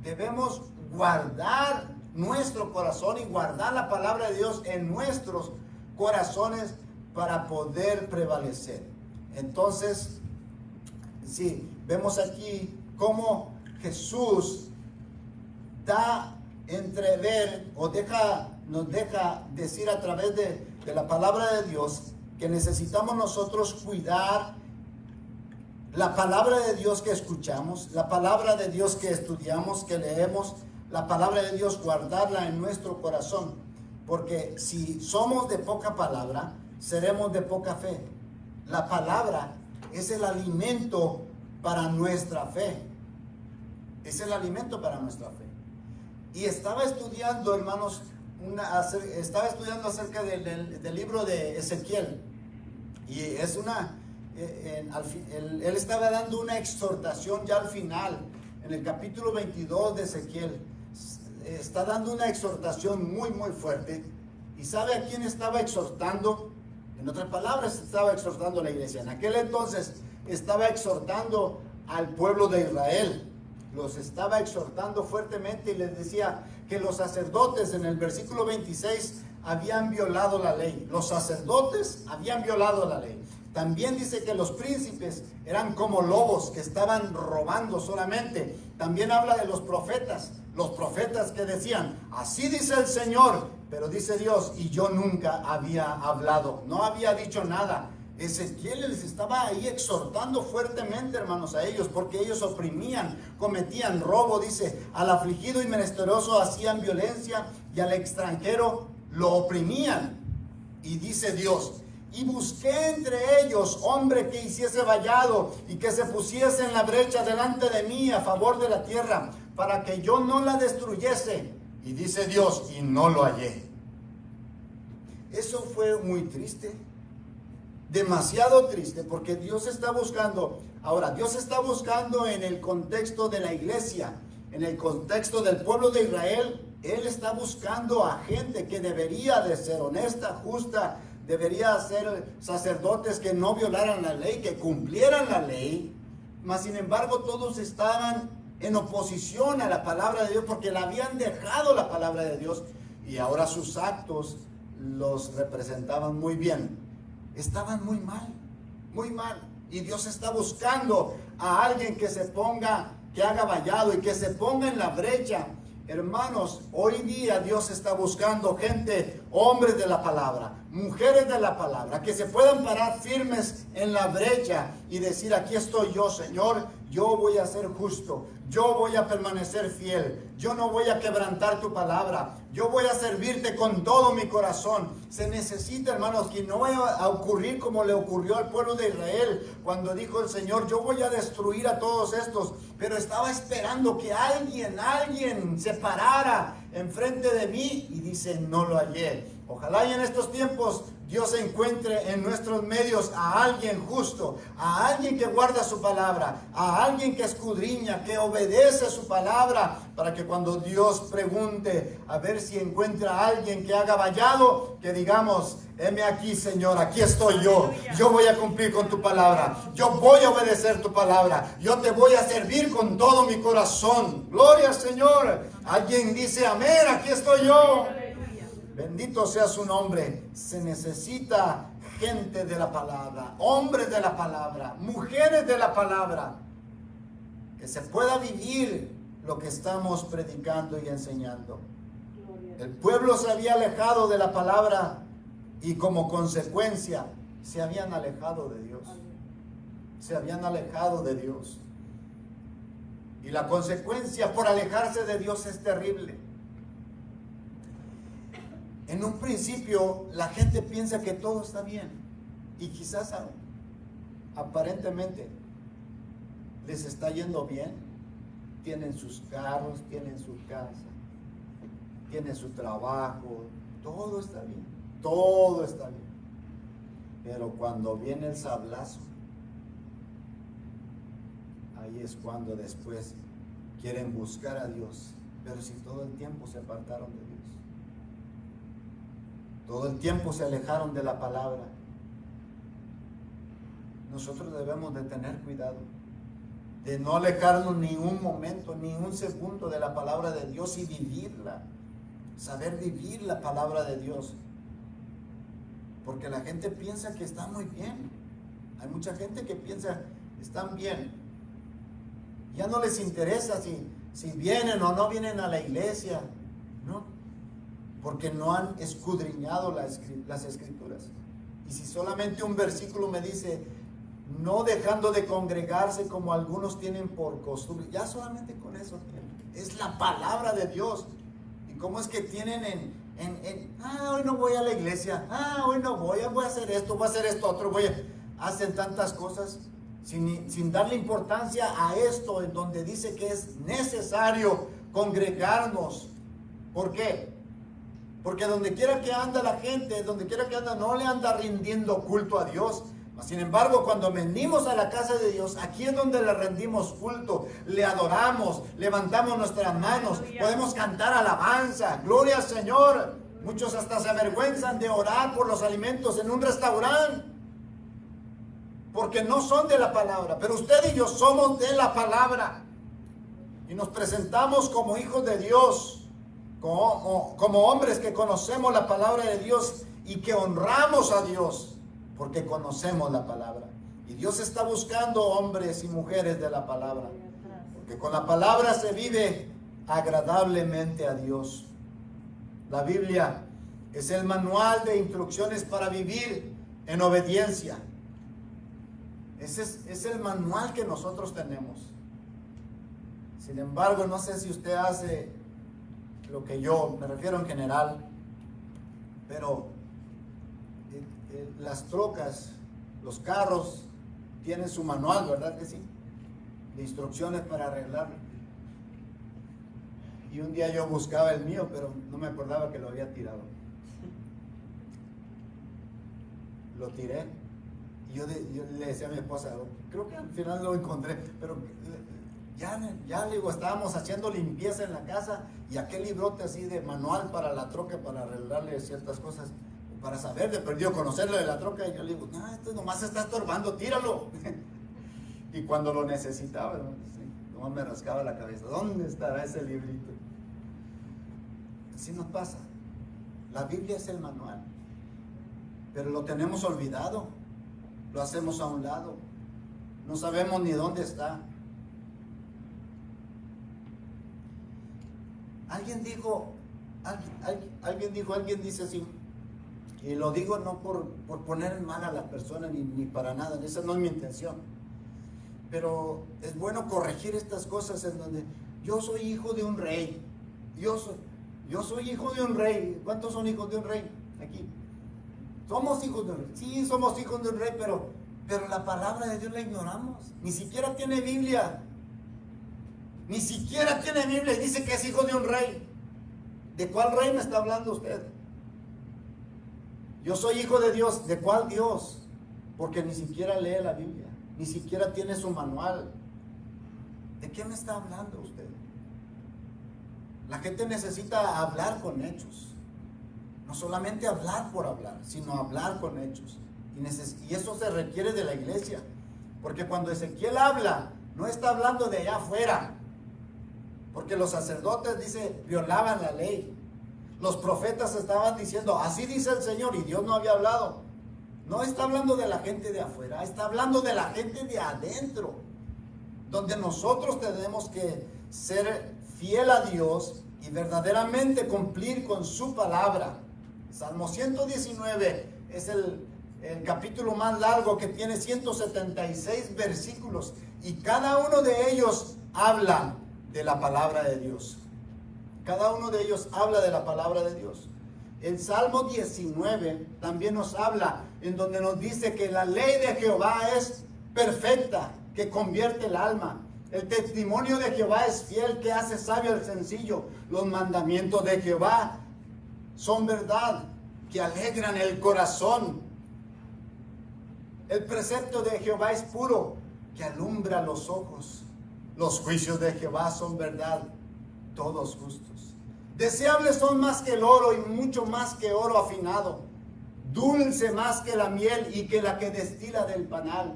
Debemos guardar nuestro corazón y guardar la palabra de Dios en nuestros corazones para poder prevalecer. Entonces, sí, vemos aquí cómo Jesús da entrever o nos deja decir a través de la palabra de Dios que necesitamos nosotros cuidar la palabra de Dios que escuchamos, la palabra de Dios que estudiamos, que leemos, la palabra de Dios guardarla en nuestro corazón, porque si somos de poca palabra, seremos de poca fe. La palabra es el alimento para nuestra fe. Es el alimento para nuestra fe. Y estaba estudiando, hermanos, estaba estudiando acerca del libro de Ezequiel. Y es él estaba dando una exhortación ya al final, en el capítulo 22 de Ezequiel. Está dando una exhortación muy, muy fuerte. ¿Y sabe a quién estaba exhortando? En otras palabras, estaba exhortando a la iglesia. En aquel entonces estaba exhortando al pueblo de Israel. Los estaba exhortando fuertemente y les decía que los sacerdotes en el versículo 26 habían violado la ley. Los sacerdotes habían violado la ley. También dice que los príncipes eran como lobos que estaban robando solamente. También habla de los profetas que decían, así dice el Señor, pero dice Dios, y yo nunca había hablado, no había dicho nada. Ezequiel les estaba ahí exhortando fuertemente, hermanos, a ellos, porque ellos oprimían, cometían robo, dice, al afligido y menesteroso hacían violencia y al extranjero lo oprimían. Y dice Dios, y busqué entre ellos hombre que hiciese vallado y que se pusiese en la brecha delante de mí a favor de la tierra, para que yo no la destruyese. Y dice Dios, y no lo hallé. Eso fue muy triste, demasiado triste, porque Dios está buscando, ahora Dios está buscando en el contexto de la iglesia, en el contexto del pueblo de Israel. Él está buscando a gente que debería de ser honesta, justa, debería ser sacerdotes que no violaran la ley, que cumplieran la ley, mas sin embargo todos estaban en oposición a la palabra de Dios porque le habían dejado la palabra de Dios y ahora sus actos los representaban muy bien. Estaban muy mal, muy mal. Y Dios está buscando a alguien que se ponga, que haga vallado y que se ponga en la brecha. Hermanos, hoy día Dios está buscando gente, hombres de la palabra, mujeres de la palabra, que se puedan parar firmes en la brecha y decir, aquí estoy yo, Señor, yo voy a ser justo, yo voy a permanecer fiel, yo no voy a quebrantar tu palabra, yo voy a servirte con todo mi corazón. Se necesita, hermanos, que no vaya a ocurrir como le ocurrió al pueblo de Israel cuando dijo el Señor, yo voy a destruir a todos estos, pero estaba esperando que alguien se parara enfrente de mí y dice, no lo hallé. Ojalá y en estos tiempos Dios encuentre en nuestros medios a alguien justo, a alguien que guarda su palabra, a alguien que escudriña, que obedece su palabra, para que cuando Dios pregunte a ver si encuentra a alguien que haga vallado, que digamos, heme aquí, Señor, aquí estoy yo voy a cumplir con tu palabra, yo voy a obedecer tu palabra, yo te voy a servir con todo mi corazón. Gloria al Señor. Alguien dice, amén, aquí estoy yo. Bendito sea su nombre. Se necesita gente de la palabra, hombres de la palabra, mujeres de la palabra, que se pueda vivir lo que estamos predicando y enseñando. El pueblo se había alejado de la palabra y como consecuencia se habían alejado de Dios. Se habían alejado de Dios. Y la consecuencia por alejarse de Dios es terrible. En un principio la gente piensa que todo está bien y quizás aparentemente les está yendo bien, tienen sus carros, tienen su casa, tienen su trabajo, todo está bien, todo está bien. Pero cuando viene el sablazo, ahí es cuando después quieren buscar a Dios, pero si todo el tiempo se apartaron de Dios. Todo el tiempo se alejaron de la palabra. Nosotros debemos de tener cuidado, de no alejarnos ni un momento, ni un segundo de la palabra de Dios y vivirla. Saber vivir la palabra de Dios. Porque la gente piensa que está muy bien. Hay mucha gente que piensa, están bien. Ya no les interesa si vienen o no vienen a la iglesia, ¿no? Porque no han escudriñado las escrituras. Y si solamente un versículo me dice, no dejando de congregarse como algunos tienen por costumbre, ya solamente con eso es la palabra de Dios. Y cómo es que tienen hoy no voy a la iglesia, hoy no voy a hacer esto, voy a hacer esto otro, hacen tantas cosas sin darle importancia a esto, en donde dice que es necesario congregarnos. ¿Por qué? Porque donde quiera que anda la gente, donde quiera que anda, no le anda rindiendo culto a Dios. Sin embargo, cuando venimos a la casa de Dios, aquí es donde le rendimos culto, le adoramos, levantamos nuestras manos, podemos cantar alabanza, gloria al Señor. Muchos hasta se avergüenzan de orar por los alimentos en un restaurante, porque no son de la palabra, pero usted y yo somos de la palabra. Y nos presentamos como hijos de Dios, como hombres que conocemos la palabra de Dios y que honramos a Dios, porque conocemos la palabra. Y Dios está buscando hombres y mujeres de la palabra, porque con la palabra se vive agradablemente a Dios. La Biblia es el manual de instrucciones para vivir en obediencia. Ese es el manual que nosotros tenemos. Sin embargo, no sé si usted hace lo que yo, me refiero en general, pero las trocas, los carros tienen su manual, ¿verdad que sí? De instrucciones para arreglarlo. Y un día yo buscaba el mío, pero no me acordaba que lo había tirado. Lo tiré. Y yo le decía a mi esposa, creo que al final lo encontré, pero ya le digo, estábamos haciendo limpieza en la casa y aquel librote así de manual para la troca, para arreglarle ciertas cosas, para saber de perdido, conocerle de la troca, y yo le digo, no, esto nomás se está estorbando, tíralo. Y cuando lo necesitaba, sí, nomás me rascaba la cabeza, ¿dónde estará ese librito? Así nos pasa. La Biblia es el manual, pero lo tenemos olvidado, lo hacemos a un lado, no sabemos ni dónde está. Alguien dice así, y lo digo no por poner mal a la persona ni para nada, esa no es mi intención, pero es bueno corregir estas cosas en donde yo soy hijo de un rey, yo soy hijo de un rey. ¿Cuántos son hijos de un rey aquí? Somos hijos de un rey, sí, somos hijos de un rey, pero la palabra de Dios la ignoramos, ni siquiera tiene Biblia. Ni siquiera tiene Biblia y dice que es hijo de un rey. ¿De cuál rey me está hablando usted? Yo soy hijo de Dios. ¿De cuál Dios? Porque ni siquiera lee la Biblia, ni siquiera tiene su manual. ¿De qué me está hablando usted? La gente necesita hablar con hechos. No solamente hablar por hablar, sino hablar con hechos. Y eso se requiere de la iglesia. Porque cuando Ezequiel habla, no está hablando de allá afuera. Porque los sacerdotes, dice, violaban la ley. Los profetas estaban diciendo, así dice el Señor, y Dios no había hablado. No está hablando de la gente de afuera, está hablando de la gente de adentro, donde nosotros tenemos que ser fiel a Dios y verdaderamente cumplir con su palabra. Salmo 119 es el capítulo más largo, que tiene 176 versículos, y cada uno de ellos habla de la palabra de Dios. Cada uno de ellos habla de la palabra de Dios. El Salmo 19 también nos habla, en donde nos dice que la ley de Jehová es perfecta, que convierte el alma. El testimonio de Jehová es fiel, que hace sabio al sencillo. Los mandamientos de Jehová son verdad, que alegran el corazón. El precepto de Jehová es puro, que alumbra los ojos. Los juicios de Jehová son verdad, todos justos. Deseables son más que el oro, y mucho más que oro afinado. Dulce más que la miel, y que la que destila del panal.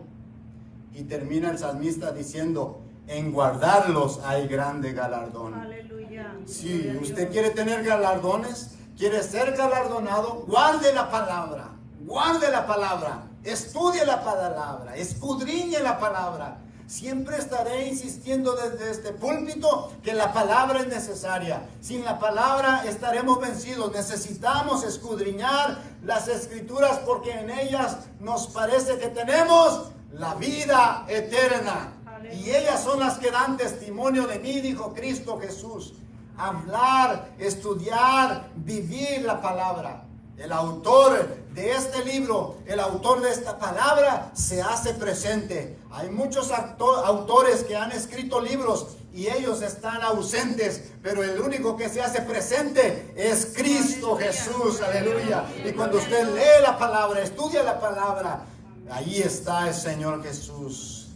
Y termina el salmista diciendo, en guardarlos hay grande galardón. Aleluya. Si usted quiere tener galardones, quiere ser galardonado, guarde la palabra. Guarde la palabra. Estudie la palabra, escudriñe la palabra. Siempre estaré insistiendo desde este púlpito que la palabra es necesaria. Sin la palabra estaremos vencidos. Necesitamos escudriñar las escrituras porque en ellas nos parece que tenemos la vida eterna. Y ellas son las que dan testimonio de mí, dijo Cristo Jesús. Hablar, estudiar, vivir la palabra. El autor de este libro, el autor de esta palabra, se hace presente. Hay muchos autores que han escrito libros y ellos están ausentes, pero el único que se hace presente es Cristo Jesús, aleluya. Y cuando usted lee la palabra, estudia la palabra, ahí está el Señor Jesús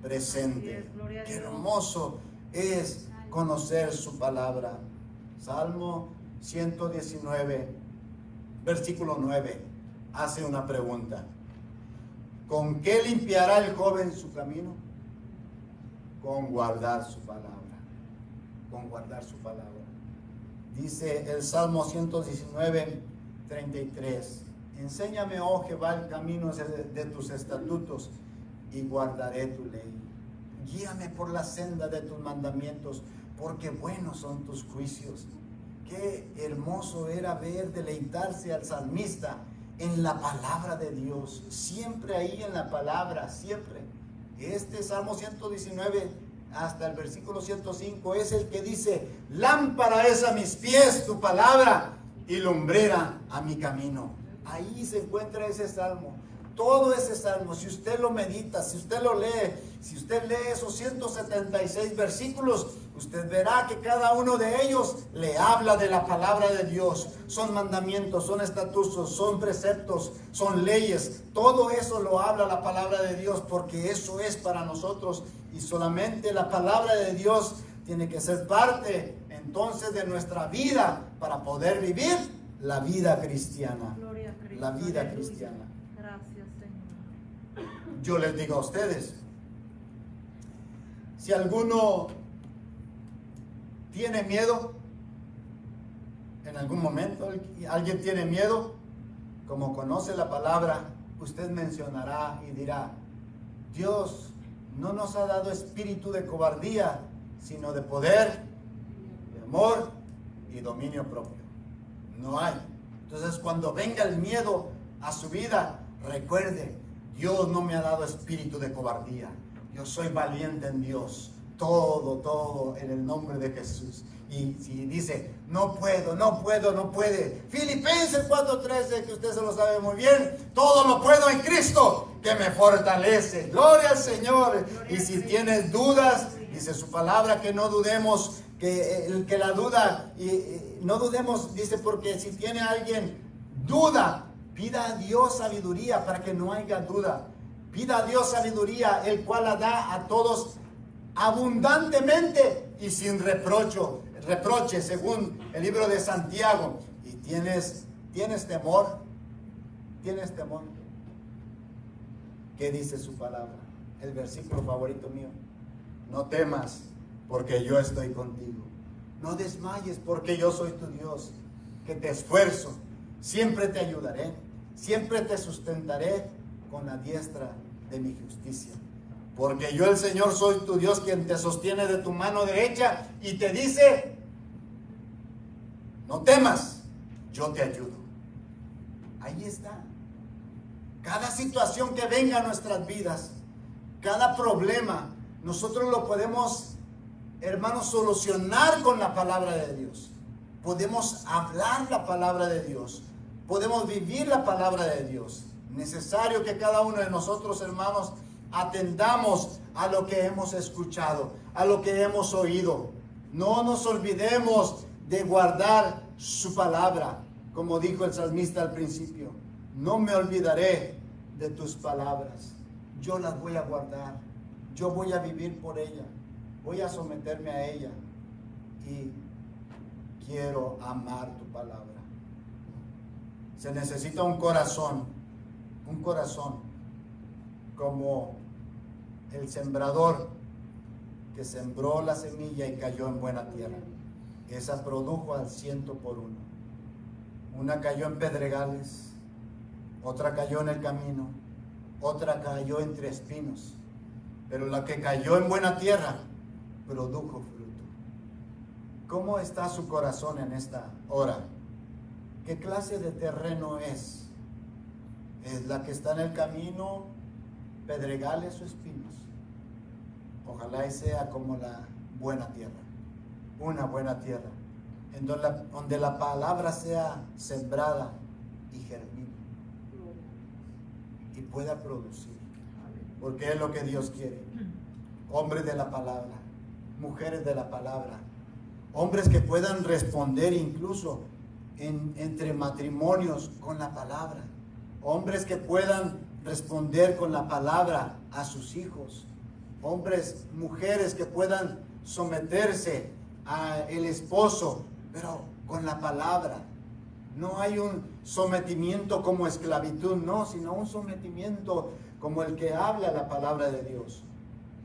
presente. Qué hermoso es conocer su palabra. Salmo 119, versículo 9, hace una pregunta. ¿Con qué limpiará el joven su camino? Con guardar su palabra. Con guardar su palabra. Dice el Salmo 119, 33. Enséñame, oh Jehová, el camino de tus estatutos y guardaré tu ley. Guíame por la senda de tus mandamientos, porque buenos son tus juicios. Qué hermoso era ver deleitarse al salmista en la palabra de Dios, siempre ahí en la palabra, siempre. Este Salmo 119 hasta el versículo 105 es el que dice: lámpara es a mis pies tu palabra y lumbrera a mi camino. Ahí se encuentra ese salmo. Todo ese salmo, si usted lo medita, si usted lo lee, si usted lee esos 176 versículos, usted verá que cada uno de ellos le habla de la palabra de Dios. Son mandamientos, son estatutos, son preceptos, son leyes. Todo eso lo habla la palabra de Dios, porque eso es para nosotros. Y solamente la palabra de Dios tiene que ser parte entonces de nuestra vida para poder vivir la vida cristiana. Gloria a Cristo. La vida Aleluya. cristiana. Gracias, Señor. Yo les digo a ustedes, si alguno tiene miedo, en algún momento alguien tiene miedo, como conoce la palabra, usted mencionará y dirá: Dios no nos ha dado espíritu de cobardía, sino de poder, de amor y dominio propio. No hay. Entonces, cuando venga el miedo a su vida, recuerde: Dios no me ha dado espíritu de cobardía. Yo soy valiente en Dios. Todo en el nombre de Jesús. Y si dice: no puedo, no puede. Filipenses 4:13, que usted se lo sabe muy bien. Todo lo puedo en Cristo, que me fortalece. Gloria al Señor. Y si tienes dudas, dice su palabra que no dudemos, que la duda, no dudemos, dice, porque si tiene alguien duda, pida a Dios sabiduría para que no haya duda. Pida a Dios sabiduría, el cual la da a todos abundantemente y sin reproche, según el libro de Santiago. Y tienes temor. ¿Tienes temor? ¿Qué dice su palabra? El versículo favorito mío: no temas, porque yo estoy contigo. No desmayes, porque yo soy tu Dios, que te esfuerzo. Siempre te ayudaré, siempre te sustentaré con la diestra de mi justicia. Porque yo, el Señor, soy tu Dios, quien te sostiene de tu mano derecha y te dice: no temas, yo te ayudo. Ahí está. Cada situación que venga a nuestras vidas, cada problema, nosotros lo podemos, hermanos, solucionar con la palabra de Dios. Podemos hablar la palabra de Dios. Podemos vivir la palabra de Dios. Necesario que cada uno de nosotros, hermanos, atendamos a lo que hemos escuchado, a lo que hemos oído. No nos olvidemos de guardar su palabra, como dijo el salmista al principio: no me olvidaré de tus palabras. Yo las voy a guardar, yo voy a vivir por ella, voy a someterme a ella y quiero amar tu palabra. Se necesita un corazón como el sembrador que sembró la semilla y cayó en buena tierra. Esa produjo al 100 por 1. Una cayó en pedregales, otra cayó en el camino, otra cayó entre espinos, pero la que cayó en buena tierra produjo fruto. ¿Cómo está su corazón en esta hora? ¿Qué clase de terreno es? ¿Es la que está en el camino, pedregales o espinos? Ojalá y sea como la buena tierra, una buena tierra, en donde la palabra sea sembrada y germine y pueda producir, porque es lo que Dios quiere. Hombres de la palabra, mujeres de la palabra, hombres que puedan responder incluso entre matrimonios con la palabra, hombres que puedan responder con la palabra a sus hijos, hombres, mujeres que puedan someterse al esposo, pero con la palabra. No hay un sometimiento como esclavitud, no, sino un sometimiento como el que habla la palabra de Dios.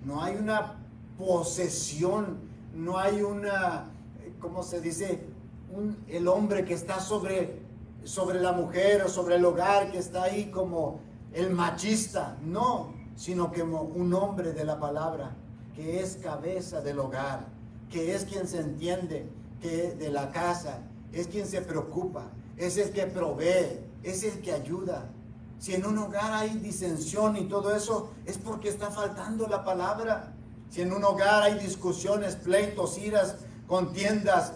No hay una posesión, no hay una, ¿cómo se dice? El hombre que está sobre la mujer o sobre el hogar, que está ahí como el machista, no, sino como un hombre de la palabra, que es cabeza del hogar, que es quien se entiende que de la casa, es quien se preocupa, es el que provee, es el que ayuda. Si en un hogar hay disensión y todo eso, es porque está faltando la palabra. Si en un hogar hay discusiones, pleitos, iras, contiendas,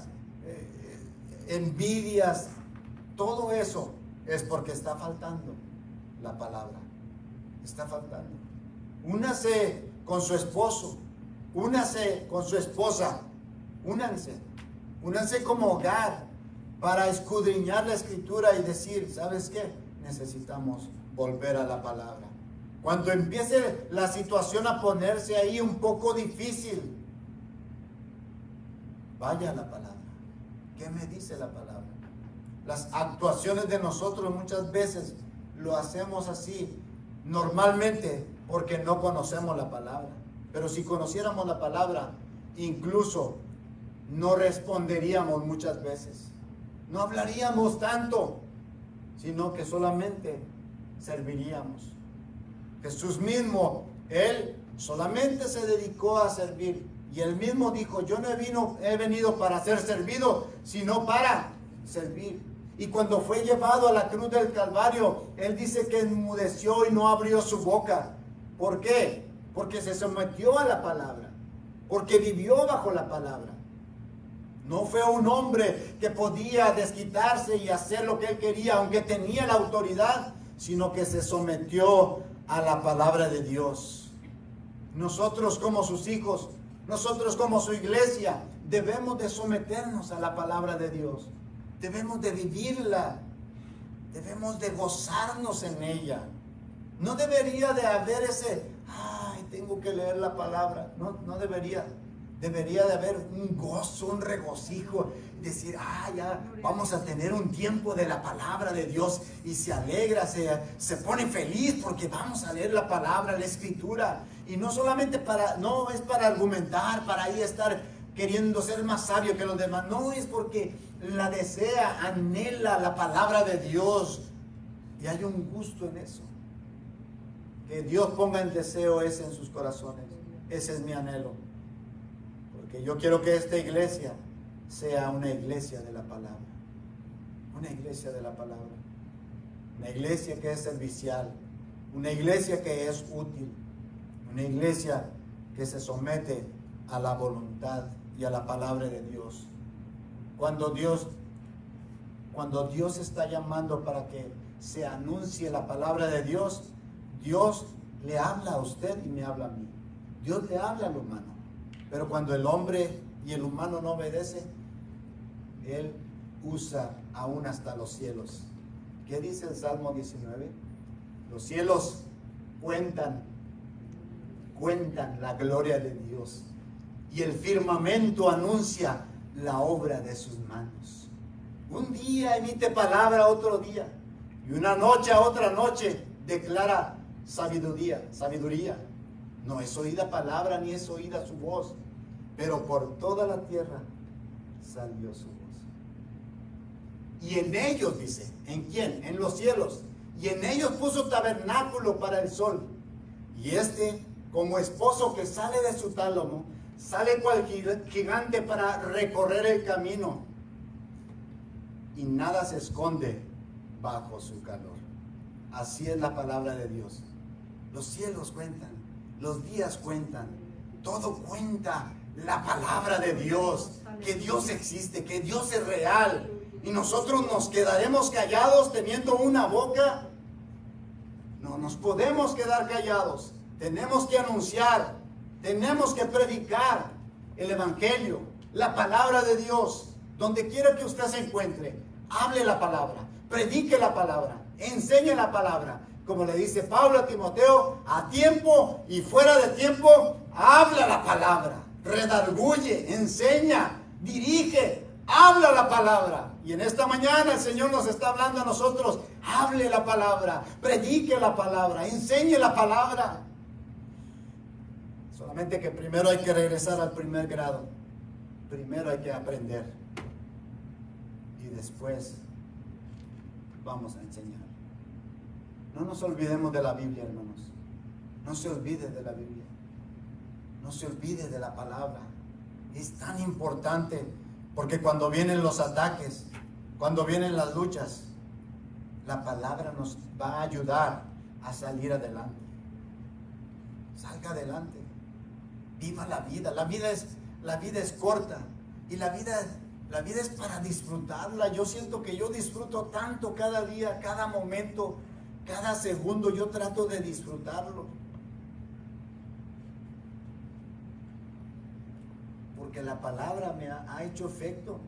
envidias, todo eso es porque está faltando la palabra. Está faltando. Únase con su esposo, únase con su esposa, únanse como hogar para escudriñar la escritura y decir, ¿sabes qué? Necesitamos volver a la palabra. Cuando empiece la situación a ponerse ahí un poco difícil, vaya a la palabra. ¿Qué me dice la palabra? Las actuaciones de nosotros muchas veces lo hacemos así, normalmente porque no conocemos la palabra. Pero si conociéramos la palabra, incluso no responderíamos muchas veces. No hablaríamos tanto, sino que solamente serviríamos. Jesús mismo, Él solamente se dedicó a servir. Y Él mismo dijo, yo no he venido para ser servido, sino para servir. Y cuando fue llevado a la cruz del Calvario, Él dice que enmudeció y no abrió su boca. ¿Por qué? Porque se sometió a la palabra, porque vivió bajo la palabra. No fue un hombre que podía desquitarse y hacer lo que él quería, aunque tenía la autoridad, sino que se sometió a la palabra de Dios. Nosotros como sus hijos, nosotros como su iglesia, debemos de someternos a la palabra de Dios. Debemos de vivirla, debemos de gozarnos en ella. No debería de haber ese, ay, tengo que leer la palabra. No debería. Debería de haber un gozo, un regocijo, decir, ya vamos a tener un tiempo de la palabra de Dios, y se alegra, se pone feliz porque vamos a leer la palabra, la escritura. Y no solamente no es para argumentar, para ahí estar queriendo ser más sabio que los demás, no, es porque la desea, anhela la palabra de Dios, y hay un gusto en eso. Que Dios ponga el deseo ese en sus corazones. Ese es mi anhelo. Porque yo quiero que esta iglesia sea una iglesia de la palabra. Una iglesia de la palabra. Una iglesia que es servicial. Una iglesia que es útil. Una iglesia que se somete a la voluntad y a la palabra de Dios. Cuando Dios está llamando para que se anuncie la palabra de Dios, Dios le habla a usted y me habla a mí. Dios le habla al humano. Pero cuando el hombre y el humano no obedece, Él usa aún hasta los cielos. ¿Qué dice el Salmo 19? Los cielos cuentan la gloria de Dios, y el firmamento anuncia la obra de sus manos. Un día emite palabra a otro día, y una noche a otra noche declara sabiduría. No es oída palabra ni es oída su voz, pero por toda la tierra salió su voz. Y en ellos, dice, ¿en quién? En los cielos. y en ellos puso tabernáculo para el sol. Y este, como esposo que sale de su tálamo, sale cual gigante para recorrer el camino, y nada se esconde bajo su calor. Así es la palabra de Dios. Los cielos cuentan, los días cuentan, todo cuenta. La palabra de Dios, que Dios existe, que Dios es real. Y nosotros nos quedaremos callados teniendo una boca. No nos podemos quedar callados. Tenemos que anunciar, tenemos que predicar el evangelio, la palabra de Dios. Donde quiera que usted se encuentre, hable la palabra, predique la palabra, enseñe la palabra. Como le dice Pablo a Timoteo, a tiempo y fuera de tiempo, habla la palabra, redarguye, enseña, dirige, habla la palabra. Y en esta mañana el Señor nos está hablando a nosotros, hable la palabra, predique la palabra, enseñe la palabra. Solamente que primero hay que regresar al primer grado, primero hay que aprender y después vamos a enseñar. No nos olvidemos de la Biblia, hermanos. No se olvide de la Biblia. No se olvide de la palabra. Es tan importante porque cuando vienen los ataques, cuando vienen las luchas, la palabra nos va a ayudar a salir adelante. Salga adelante. Viva la vida. La vida es corta y la vida es para disfrutarla. Yo siento que yo disfruto tanto cada día, cada momento, cada segundo. Yo trato de disfrutarlo. Porque la palabra me ha hecho efecto.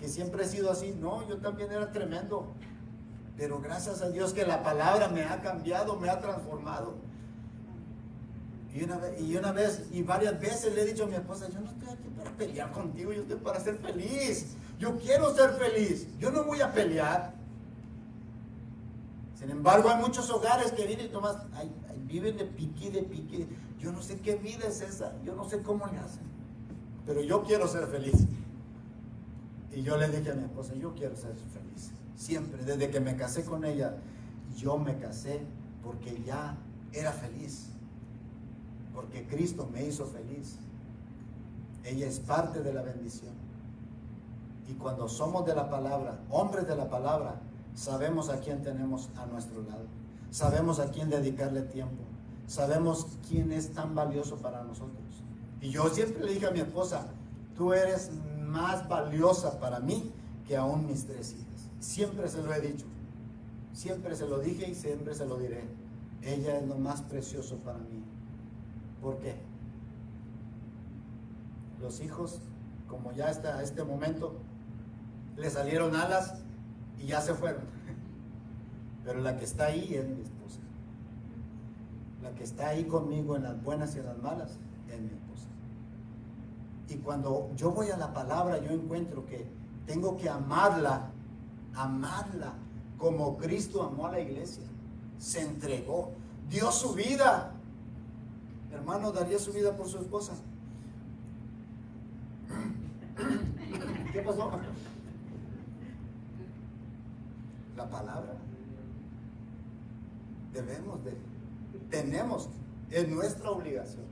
Que siempre he sido así. No, yo también era tremendo. Pero gracias a Dios que la palabra me ha cambiado, me ha transformado. Y una vez y varias veces le he dicho a mi esposa, yo no estoy aquí para pelear contigo, yo estoy para ser feliz. Yo quiero ser feliz. Yo no voy a pelear. Sin embargo, hay muchos hogares que vienen y tomas, viven de pique. Yo no sé qué vida es esa. Yo no sé cómo le hacen. Pero yo quiero ser feliz. Y yo le dije a mi esposa, yo quiero ser feliz. Siempre, desde que me casé con ella, yo me casé porque ya era feliz. Porque Cristo me hizo feliz. Ella es parte de la bendición. Y cuando somos de la palabra, hombres de la palabra, sabemos a quién tenemos a nuestro lado. Sabemos a quién dedicarle tiempo. Sabemos quién es tan valioso para nosotros. Y yo siempre le dije a mi esposa, tú eres más valiosa para mí que aún mis 3 hijas. Siempre se lo he dicho. Siempre se lo dije y siempre se lo diré. Ella es lo más precioso para mí. ¿Por qué? Los hijos, como ya hasta este momento, le salieron alas y ya se fueron. Pero la que está ahí es mi esposa. La que está ahí conmigo en las buenas y en las malas es mi esposa. Y cuando yo voy a la palabra, yo encuentro que tengo que amarla como Cristo amó a la iglesia. Se entregó, dio su vida. Hermano, daría su vida por su esposa. ¿Qué pasó? La palabra. Tenemos, es nuestra obligación.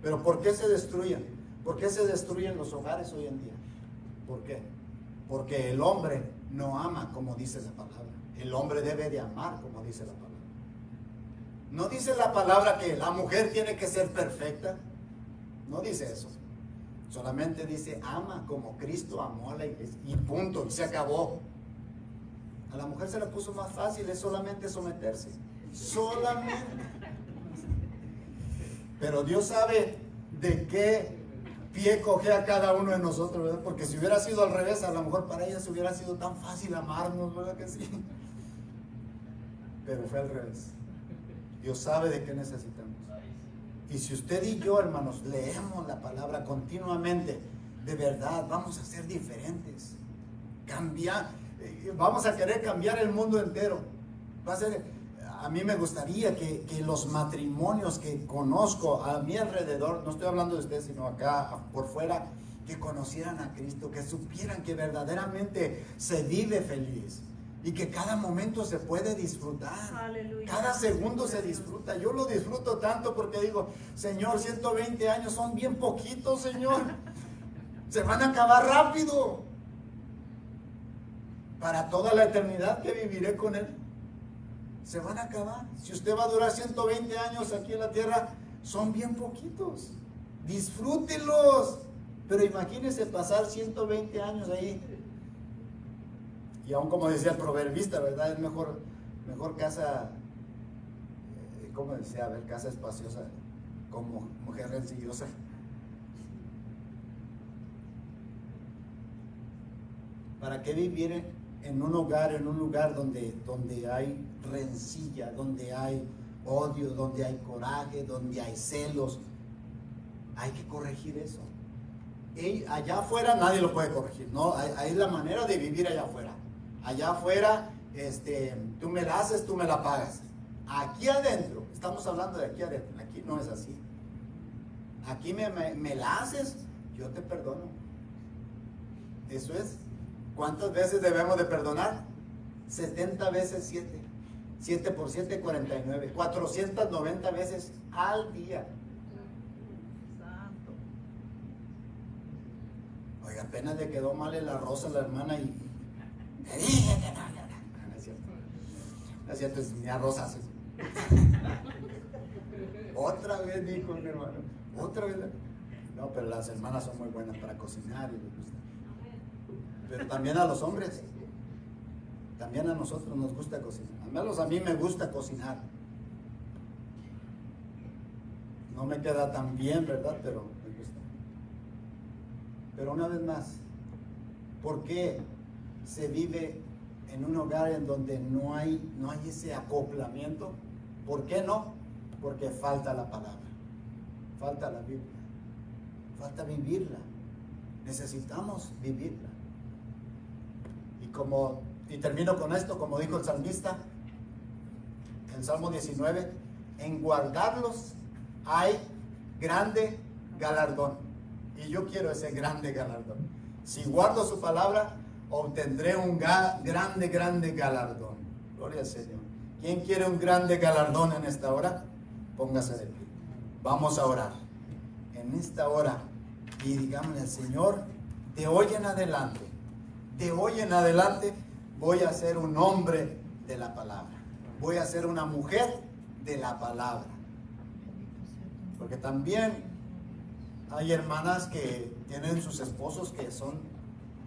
Pero ¿por qué se destruyen? ¿Por qué se destruyen los hogares hoy en día? ¿Por qué? Porque el hombre no ama como dice la palabra. El hombre debe de amar como dice la palabra. No dice la palabra que la mujer tiene que ser perfecta. No dice eso. Solamente dice ama como Cristo amó a la iglesia. Y punto, y se acabó. A la mujer se la puso más fácil, es solamente someterse. Solamente. Pero Dios sabe de qué pie coge a cada uno de nosotros, ¿verdad? Porque si hubiera sido al revés, a lo mejor para ella se hubiera sido tan fácil amarnos, ¿verdad que sí? Pero fue al revés. Dios sabe de qué necesitamos. Y si usted y yo, hermanos, leemos la palabra continuamente, de verdad, vamos a ser diferentes. Vamos a querer cambiar el mundo entero. A mí me gustaría que los matrimonios que conozco a mi alrededor, no estoy hablando de usted, sino acá por fuera, que conocieran a Cristo, que supieran que verdaderamente se vive feliz, y que cada momento se puede disfrutar. Aleluya. Cada segundo se disfruta. Yo lo disfruto tanto porque digo, Señor, 120 años son bien poquitos, Señor. Se van a acabar rápido. Para toda la eternidad que viviré con Él, se van a acabar. Si usted va a durar 120 años aquí en la tierra, son bien poquitos. Disfrútenlos. Pero imagínese pasar 120 años ahí. Y aún como decía el proverbista, ¿verdad? Es mejor casa, ¿cómo decía? A ver, casa espaciosa como mujer rencillosa. ¿Para qué vivir en un lugar donde hay rencilla, donde hay odio, donde hay coraje, donde hay celos? Hay que corregir eso. Y allá afuera nadie lo puede corregir, ¿no? Hay la manera de vivir allá afuera. Allá afuera, tú me la haces, tú me la pagas. Aquí adentro, estamos hablando de aquí adentro, aquí no es así. Aquí me la haces, yo te perdono. Eso es. ¿Cuántas veces debemos de perdonar? 70 veces 7. 7 por 7, 49. 490 veces al día. Santo. Oiga, apenas le quedó mal el arroz a la hermana y... No es cierto. No es cierto, es mi arroz hace. Otra vez dijo mi hermano. Otra vez. No, pero las hermanas son muy buenas para cocinar y les gusta. Pero también a los hombres. También a nosotros nos gusta cocinar. Al menos a mí me gusta cocinar. No me queda tan bien, ¿verdad? Pero me gusta. Pero una vez más, ¿por qué se vive en un hogar en donde no hay ese acoplamiento? ¿Por qué no? Porque falta la palabra, falta la Biblia, falta vivirla. Necesitamos vivirla. Y termino con esto, como dijo el salmista en Salmo 19, en guardarlos hay grande galardón. Y yo quiero ese grande galardón. Si guardo su palabra, obtendré un grande galardón. Gloria al Señor. ¿Quién quiere un grande galardón en esta hora? Póngase de pie. Vamos a orar en esta hora y digámosle al Señor, de hoy en adelante voy a ser un hombre de la palabra. Voy a ser una mujer de la palabra. Porque también hay hermanas que tienen sus esposos que son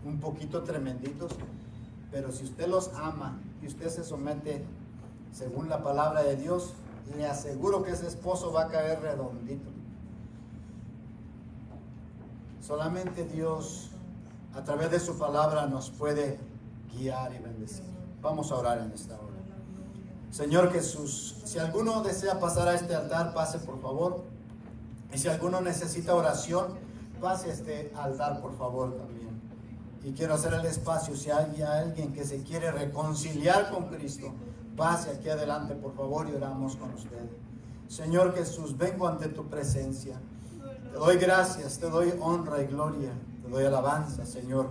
un poquito tremenditos, pero si usted los ama y usted se somete según la palabra de Dios, le aseguro que ese esposo va a caer redondito. Solamente Dios, a través de su palabra, nos puede guiar y bendecir. Vamos a orar en esta hora. Señor Jesús, si alguno desea pasar a este altar, pase por favor. Y si alguno necesita oración, pase a este altar por favor también. Y quiero hacer el espacio, si hay alguien que se quiere reconciliar con Cristo, pase aquí adelante por favor y oramos con usted. Señor Jesús, vengo ante tu presencia. Te doy gracias, te doy honra y gloria, te doy alabanza, Señor.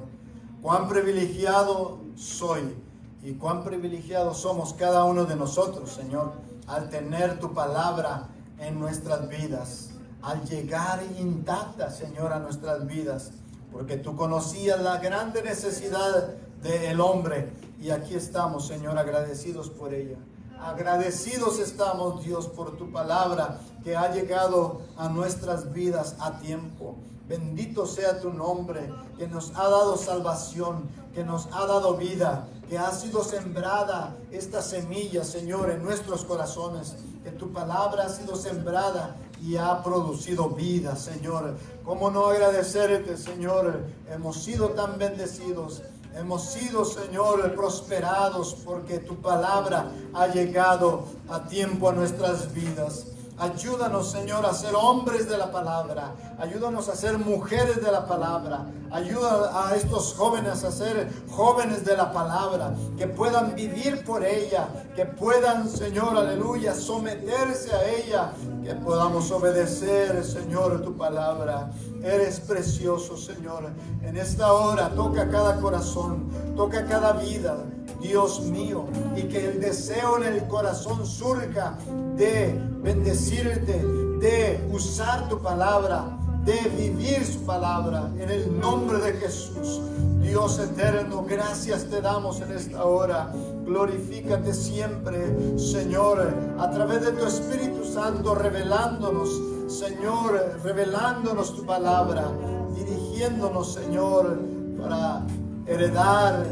Cuán privilegiado soy y cuán privilegiados somos cada uno de nosotros, Señor, al tener tu palabra en nuestras vidas, al llegar intacta, Señor, a nuestras vidas, porque tú conocías la grande necesidad del hombre y aquí estamos, Señor, agradecidos por ella. Agradecidos estamos, Dios, por tu palabra que ha llegado a nuestras vidas a tiempo. Bendito sea tu nombre, que nos ha dado salvación, que nos ha dado vida, que ha sido sembrada esta semilla, Señor, en nuestros corazones, que tu palabra ha sido sembrada y ha producido vida, Señor. ¿Cómo no agradecerte, Señor? Hemos sido tan bendecidos. Hemos sido, Señor, prosperados porque tu palabra ha llegado a tiempo a nuestras vidas. Ayúdanos, Señor, a ser hombres de la palabra. Ayúdanos a ser mujeres de la palabra. Ayuda a estos jóvenes a ser jóvenes de la palabra, que puedan vivir por ella, que puedan, Señor, aleluya, someterse a ella, que podamos obedecer, Señor, tu palabra. Eres precioso, Señor. En esta hora toca cada corazón, toca cada vida. Dios mío, y que el deseo en el corazón surja de bendecirte, de usar tu palabra, de vivir su palabra, en el nombre de Jesús. Dios eterno, gracias te damos en esta hora. Glorifícate siempre, Señor, a través de tu Espíritu Santo, revelándonos, Señor, revelándonos tu palabra, dirigiéndonos, Señor, para heredar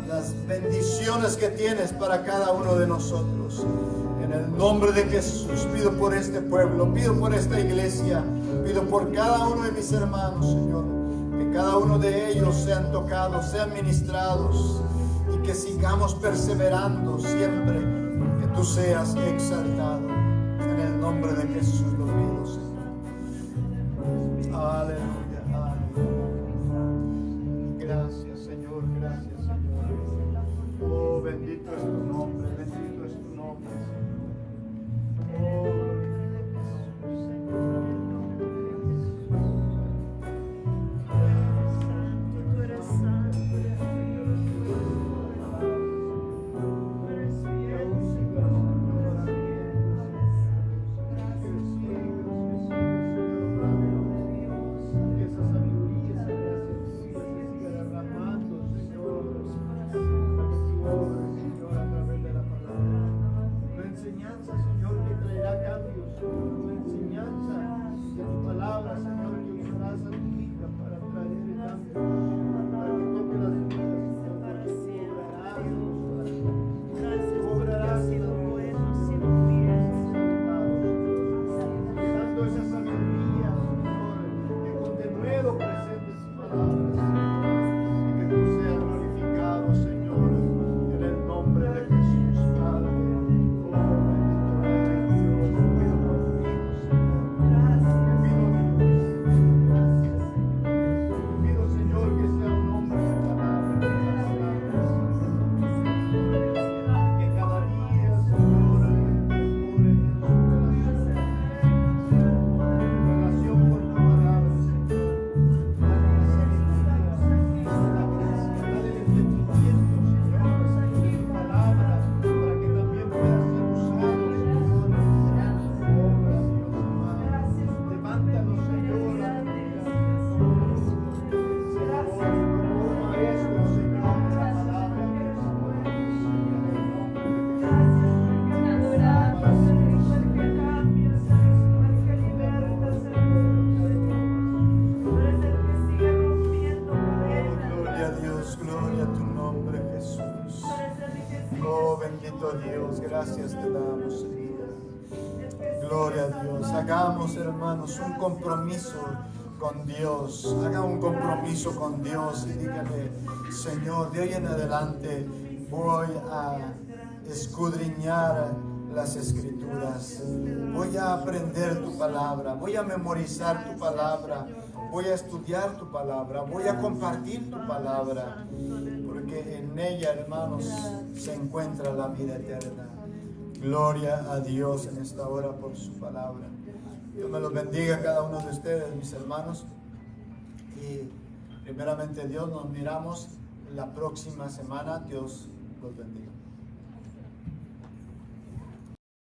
las bendiciones que tienes para cada uno de nosotros. En el nombre de Jesús pido por este pueblo, pido por esta iglesia, pido por cada uno de mis hermanos, Señor, que cada uno de ellos sean tocados, sean ministrados, y que sigamos perseverando siempre, que tú seas exaltado. En el nombre de Jesús lo pido, Señor. Aleluya, aleluya. Gracias, Señor, gracias, Señor. Oh, bendito es tu nombre, bendito es tu nombre, Señor. Oh, Tú eres santo, gracias te damos, Señor. Gloria a Dios. Hagamos, hermanos, un compromiso con Dios. Haga un compromiso con Dios y dígale: Señor, de hoy en adelante voy a escudriñar las Escrituras. Voy a aprender tu palabra. Voy a memorizar tu palabra. Voy a estudiar tu palabra. Voy a compartir tu palabra. Porque en ella, hermanos, se encuentra la vida eterna. Gloria a Dios en esta hora por su palabra. Dios me los bendiga a cada uno de ustedes, mis hermanos. Y primeramente Dios, nos miramos la próxima semana. Dios los bendiga.